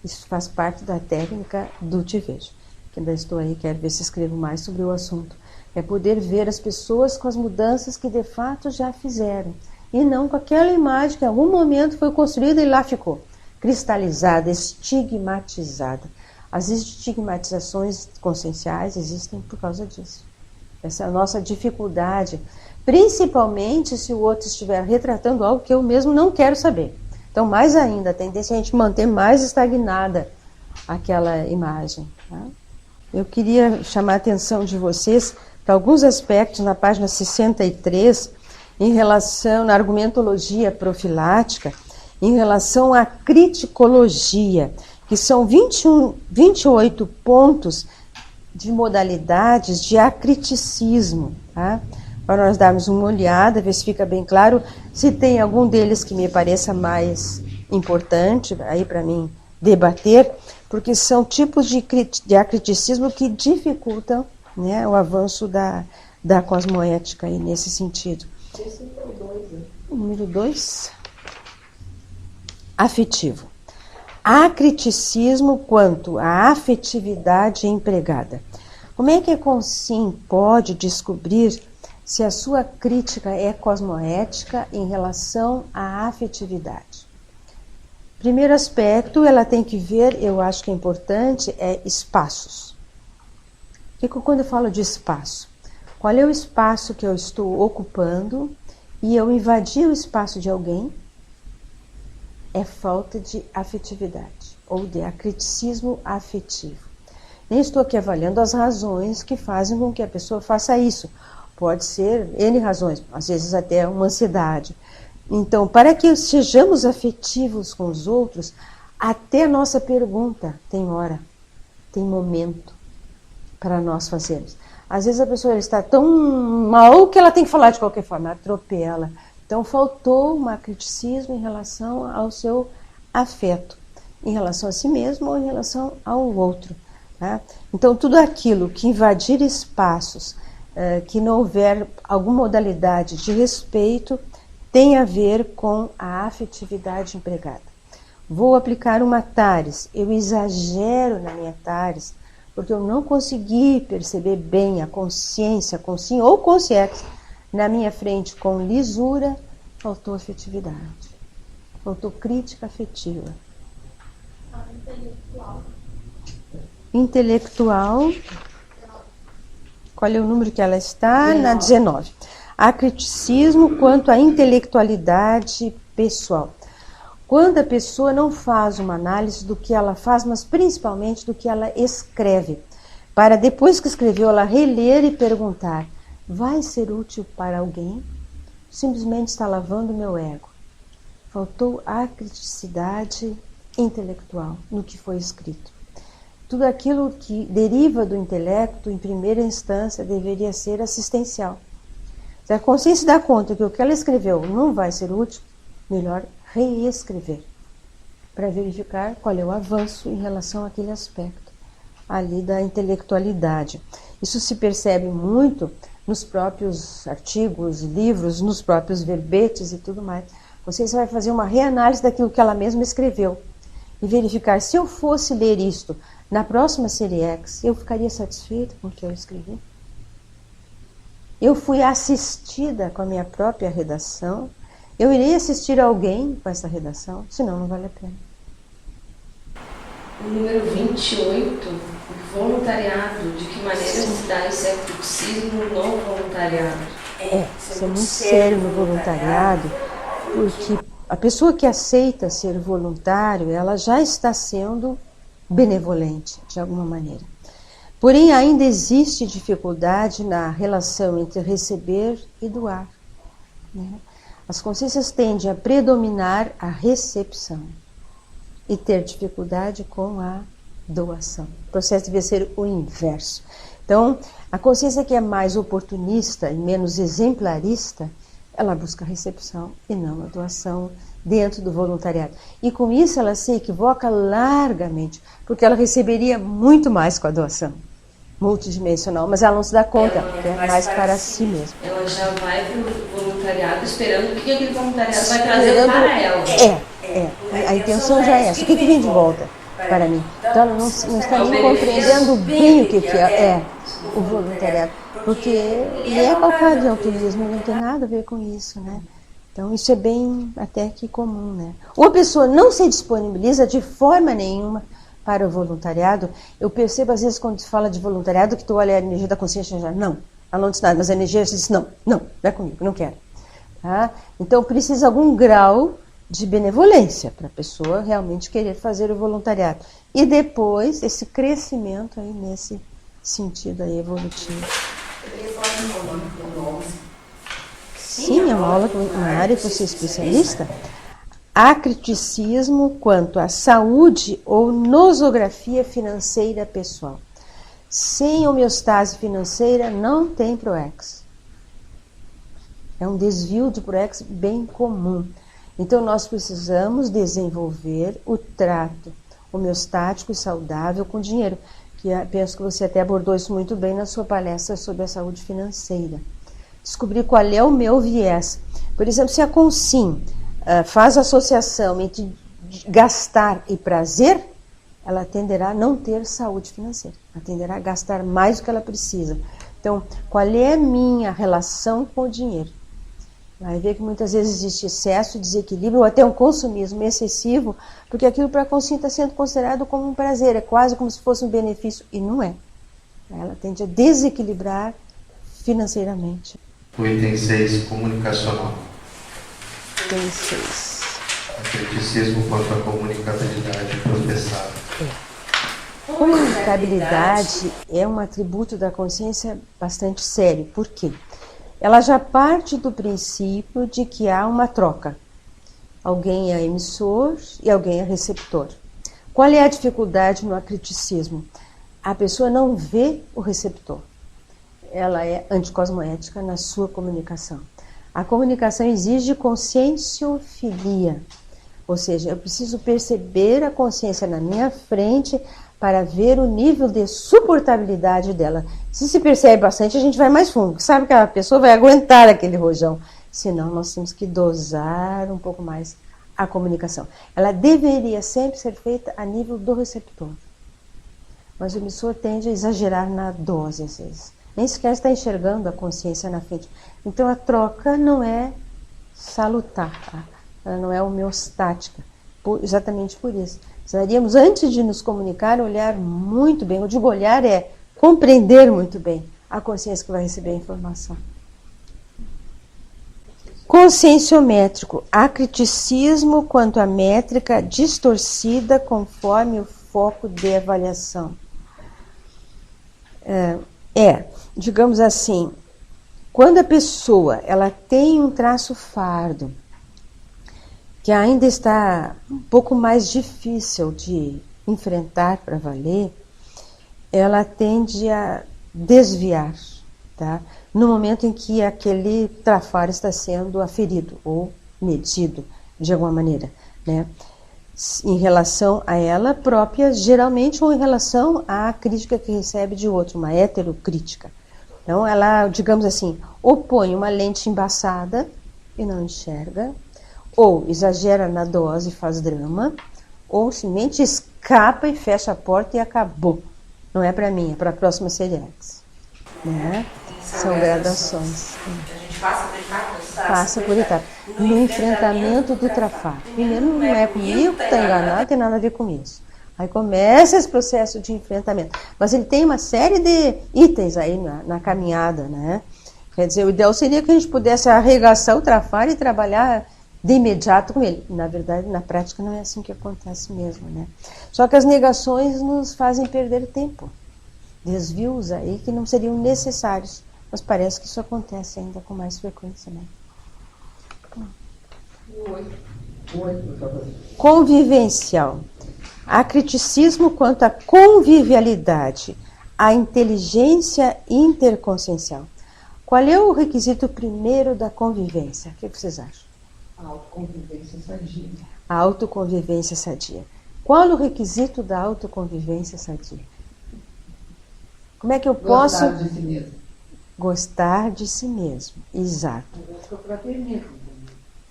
Isso faz parte da técnica do te vejo. Que ainda estou aí, quero ver se escrevo mais sobre o assunto. É poder ver as pessoas com as mudanças que de fato já fizeram. E não com aquela imagem que em algum momento foi construída e lá ficou. Cristalizada, estigmatizada. As estigmatizações conscienciais existem por causa disso. Essa é a nossa dificuldade principalmente se o outro estiver retratando algo que eu mesmo não quero saber. Então, mais ainda, a tendência é a gente manter mais estagnada aquela imagem. Tá? Eu queria chamar a atenção de vocês para alguns aspectos na página 63, em relação, na argumentologia profilática, em relação à criticologia, que são 28 pontos de modalidades de acriticismo. Tá? Para nós darmos uma olhada, ver se fica bem claro, se tem algum deles que me pareça mais importante, aí para mim debater, porque são tipos de acriticismo que dificultam, né, o avanço da cosmoética aí, nesse sentido. Esse é o 2, né? Número 2. Afetivo. Acriticismo quanto à afetividade empregada. Como é que a Consim pode descobrir se a sua crítica é cosmoética em relação à afetividade? Primeiro aspecto, ela tem que ver, eu acho que é importante, é espaços. Quando eu falo de espaço, qual é o espaço que eu estou ocupando e eu invadi o espaço de alguém? É falta de afetividade, ou de acriticismo afetivo. Nem estou aqui avaliando as razões que fazem com que a pessoa faça isso. Pode ser N razões, às vezes até uma ansiedade. Então, para que sejamos afetivos com os outros, até a nossa pergunta tem hora, tem momento para nós fazermos. Às vezes a pessoa está tão mal que ela tem que falar de qualquer forma, atropela. Então, faltou um acriticismo em relação ao seu afeto, em relação a si mesmo ou em relação ao outro. Tá? Então, tudo aquilo que invadir espaços, que não houver alguma modalidade de respeito, tem a ver com a afetividade empregada. Vou aplicar uma TARES, eu exagero na minha TARES, porque eu não consegui perceber bem a consciência, consim ou consciência, na minha frente com lisura, faltou afetividade, faltou crítica afetiva. Intelectual. Qual é o número que ela está? 19. Na 19. Acriticismo quanto à intelectualidade pessoal. Quando a pessoa não faz uma análise do que ela faz, mas principalmente do que ela escreve, para depois que escreveu ela reler e perguntar, vai ser útil para alguém? Simplesmente está lavando meu ego. Faltou a criticidade intelectual no que foi escrito. Tudo aquilo que deriva do intelecto, em primeira instância, deveria ser assistencial. Se a consciência dá conta que o que ela escreveu não vai ser útil, melhor reescrever, para verificar qual é o avanço em relação àquele aspecto ali da intelectualidade. Isso se percebe muito nos próprios artigos, livros, nos próprios verbetes e tudo mais. Você vai fazer uma reanálise daquilo que ela mesma escreveu e verificar, se eu fosse ler isto na próxima série X, eu ficaria satisfeita com o que eu escrevi? Eu fui assistida com a minha própria redação? Eu irei assistir alguém com essa redação? Senão não vale a pena. O número 28, voluntariado. De que maneira se dá esse acriticismo no voluntariado? Isso é muito sério no voluntariado, porque a pessoa que aceita ser voluntário, ela já está sendo benevolente, de alguma maneira. Porém, ainda existe dificuldade na relação entre receber e doar. Né? As consciências tendem a predominar a recepção e ter dificuldade com a doação. O processo devia ser o inverso. Então, a consciência que é mais oportunista e menos exemplarista, ela busca a recepção e não a doação dentro do voluntariado. E com isso ela se equivoca largamente, porque ela receberia muito mais com a doação multidimensional, mas ela não se dá conta, porque é mais para si mesma. Ela já vai para o voluntariado esperando o que aquele voluntariado vai trazer para ela. A intenção já é essa. O que vem de volta para mim? Então ela não está nem compreendendo bem o que é o voluntariado, porque ele é calcado de altruísmo, não tem nada a ver com isso, né? Então isso é bem até que comum, né? Ou a pessoa não se disponibiliza de forma nenhuma para o voluntariado. Eu percebo às vezes quando se fala de voluntariado que tu olha a energia da consciência já, não, Ela não disse nada, mas a energia disse, não é comigo, não quero. Tá? Então precisa algum grau de benevolência para a pessoa realmente querer fazer o voluntariado. E depois esse crescimento aí nesse sentido aí evolutivo. Sim, é uma aula, uma área que você é especialista. Acriticismo quanto à saúde ou nosografia financeira pessoal. Sem homeostase financeira não tem PROEX. É um desvio de PROEX bem comum. Então nós precisamos desenvolver o trato homeostático e saudável com dinheiro, que penso que você até abordou isso muito bem na sua palestra sobre a saúde financeira. Descobrir qual é o meu viés. Por exemplo, se a Consim faz associação entre gastar e prazer, ela tenderá a não ter saúde financeira. Ela tenderá a gastar mais do que ela precisa. Então, qual é a minha relação com o dinheiro? Vai ver que muitas vezes existe excesso, desequilíbrio ou até um consumismo excessivo, porque aquilo para a consciência está sendo considerado como um prazer, é quase como se fosse um benefício, e não é. Ela tende a desequilibrar financeiramente. O item 6, comunicacional. Item 6. Acriticismo quanto à comunicabilidade processada. Comunicabilidade é um atributo da consciência bastante sério. Por quê? Ela já parte do princípio de que há uma troca. Alguém é emissor e alguém é receptor. Qual é a dificuldade no acriticismo? A pessoa não vê o receptor. Ela é anticosmoética na sua comunicação. A comunicação exige conscienciofilia, ou seja, eu preciso perceber a consciência na minha frente para ver o nível de suportabilidade dela. Se percebe bastante, a gente vai mais fundo. Sabe que a pessoa vai aguentar aquele rojão. Senão, nós temos que dosar um pouco mais a comunicação. Ela deveria sempre ser feita a nível do receptor. Mas o emissor tende a exagerar na dose, às vezes. Nem sequer está enxergando a consciência na frente. Então, a troca não é salutar. Ela não é homeostática. Exatamente por isso. Precisaríamos, antes de nos comunicar, olhar muito bem. Eu digo olhar é compreender muito bem a consciência que vai receber a informação. Conscienciométrico, acriticismo quanto à métrica distorcida conforme o foco de avaliação. Digamos assim, quando a pessoa ela tem um traço fardo, que ainda está um pouco mais difícil de enfrentar para valer, ela tende a desviar, tá? No momento em que aquele trafar está sendo aferido ou medido de alguma maneira, né? Em relação a ela própria, geralmente, ou em relação à crítica que recebe de outro, uma heterocrítica. Então, ela, digamos assim, opõe uma lente embaçada e não enxerga, ou exagera na dose e faz drama, ou simplesmente escapa e fecha a porta e acabou. Não é para mim, é para a próxima Seriex. Né? São gradações. A gente Passa por etapa. No enfrentamento do trafar. Primeiro, não é comigo que está enganado, tem nada a ver com isso. Aí começa esse processo de enfrentamento. Mas ele tem uma série de itens aí na caminhada, né? Quer dizer, o ideal seria que a gente pudesse arregaçar o trafar e trabalhar de imediato com ele. Na verdade, na prática, não é assim que acontece mesmo, né? Só que as negações nos fazem perder tempo. Desvios aí que não seriam necessários. Mas parece que isso acontece ainda com mais frequência, né? Convivencial. Acriticismo quanto à convivialidade, a inteligência interconsciencial. Qual é o requisito primeiro da convivência? O que vocês acham? A autoconvivência sadia. A autoconvivência sadia. Qual é o requisito da autoconvivência sadia? Como é que eu posso... Gostar de si mesmo. Gostar de si mesmo, exato.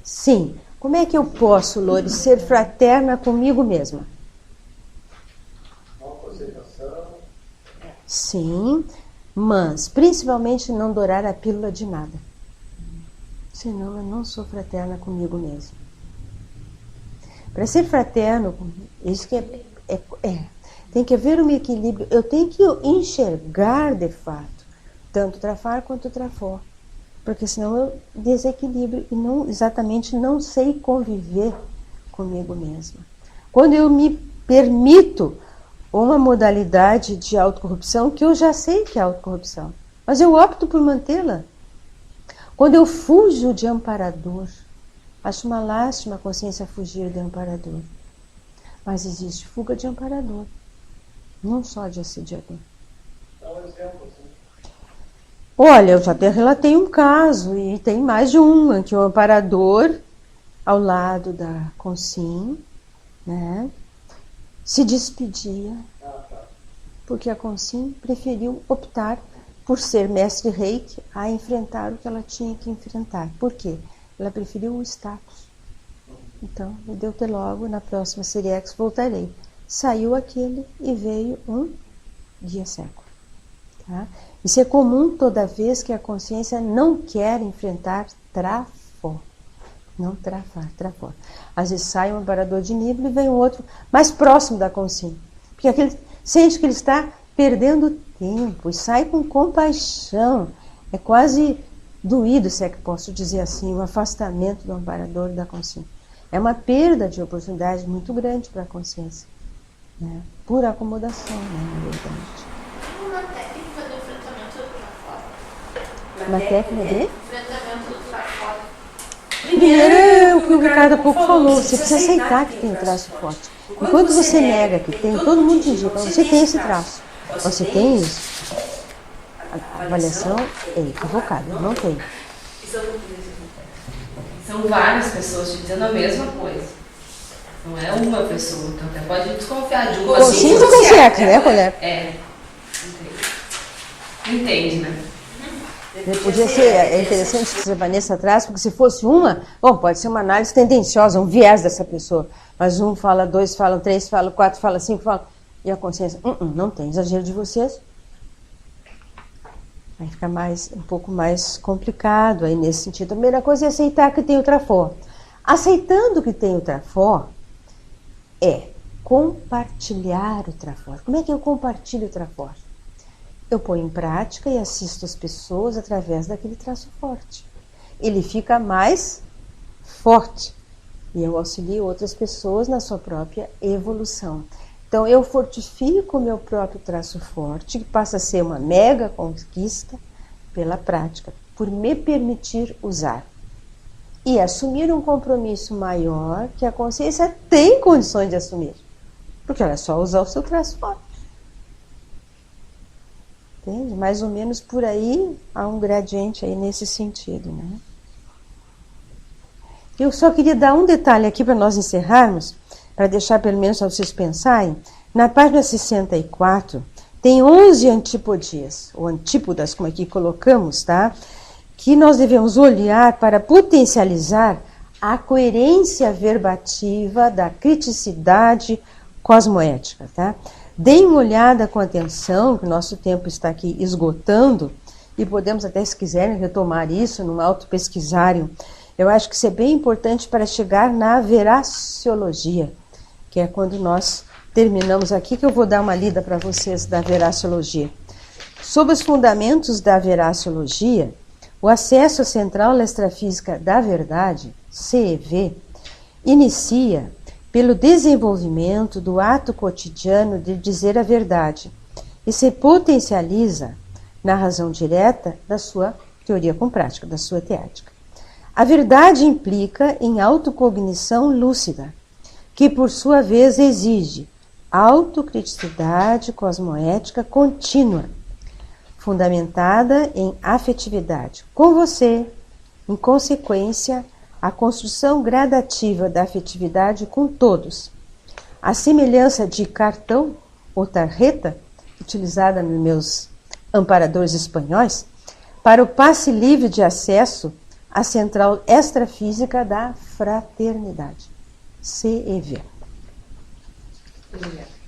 Sim. Como é que eu posso, Lores, ser fraterna comigo mesma? Sim, mas principalmente não dourar a pílula de nada. Senão eu não sou fraterna comigo mesmo. Para ser fraterno, isso que tem que haver um equilíbrio. Eu tenho que enxergar de fato tanto o trafar quanto o trafor, porque senão eu desequilibro e não sei conviver comigo mesma. Quando eu me permito uma modalidade de autocorrupção que eu já sei que é autocorrupção, mas eu opto por mantê-la. Quando eu fujo de amparador, acho uma lástima a consciência fugir de amparador, mas existe fuga de amparador, não só de assediador. Dá um exemplo, assim. Olha, eu já até relatei um caso, e tem mais de um, em que o amparador, ao lado da Consim, né, se despedia, porque a Consim preferiu optar por ser mestre reiki a enfrentar o que ela tinha que enfrentar. Por quê? Ela preferiu o status. Então, me deu até logo, na próxima Seriex voltarei. Saiu aquele e veio um guia cego. Tá? Isso é comum toda vez que a consciência não quer enfrentar trafor. Não trafor. Às vezes sai um amparador de nível e vem um outro mais próximo da consciência. Porque aquele sente que ele está perdendo tempo e sai com compaixão. É quase doído, se é que posso dizer assim, o afastamento do amparador e da consciência. É uma perda de oportunidade muito grande para a consciência, né? Por acomodação, né, na verdade. Uma técnica de enfrentamento do trafor. Uma técnica de? Enfrentamento do trafor. Primeiro é o que o Ricardo há pouco falou, você precisa aceitar que tem um traço forte. Enquanto você nega que tem, todo mundo te diz, você tem esse traço, você tem isso. A avaliação é equivocada, não tem. São várias pessoas te dizendo a mesma coisa. Não é uma pessoa, então até pode desconfiar de uma. Com 5 consciências, né, Colher? É. Entende, né? Podia ser, é interessante que a Vanessa traz, porque se fosse uma, bom, pode ser uma análise tendenciosa, um viés dessa pessoa. Mas um fala, dois falam, três falam, quatro falam, cinco falam. E a consciência, não tem exagero de vocês. Aí fica um pouco mais complicado aí nesse sentido. A primeira coisa é aceitar que tem o trafor. Aceitando que tem o trafor é compartilhar o trafor. Como é que eu compartilho o trafor? Eu ponho em prática e assisto as pessoas através daquele traço forte. Ele fica mais forte. E eu auxilio outras pessoas na sua própria evolução. Então, eu fortifico o meu próprio traço forte, que passa a ser uma mega conquista pela prática, por me permitir usar. E assumir um compromisso maior que a consciência tem condições de assumir. Porque ela é só usar o seu traço forte. Entende? Mais ou menos por aí há um gradiente aí nesse sentido, né? Eu só queria dar um detalhe aqui para nós encerrarmos, para deixar pelo menos para vocês pensarem. Na página 64 tem 11 antipodias, ou antípodas, como aqui colocamos, tá? Que nós devemos olhar para potencializar a coerência verbativa da criticidade cosmoética, tá? Deem uma olhada com atenção, que o nosso tempo está aqui esgotando, e podemos até, se quiserem, retomar isso num auto-pesquisário. Eu acho que isso é bem importante para chegar na veraciologia, que é quando nós terminamos aqui, que eu vou dar uma lida para vocês da veraciologia. Sob os fundamentos da veraciologia, o acesso à Central Extrafísica da Verdade, CEV, inicia pelo desenvolvimento do ato cotidiano de dizer a verdade e se potencializa na razão direta da sua teoria com prática, da sua teática. A verdade implica em autocognição lúcida, que por sua vez exige autocriticidade cosmoética contínua, fundamentada em afetividade com você, em consequência, a construção gradativa da afetividade com todos. A semelhança de cartão ou tarjeta, utilizada nos meus amparadores espanhóis, para o passe livre de acesso à central extrafísica da fraternidade. CEV. Obrigada.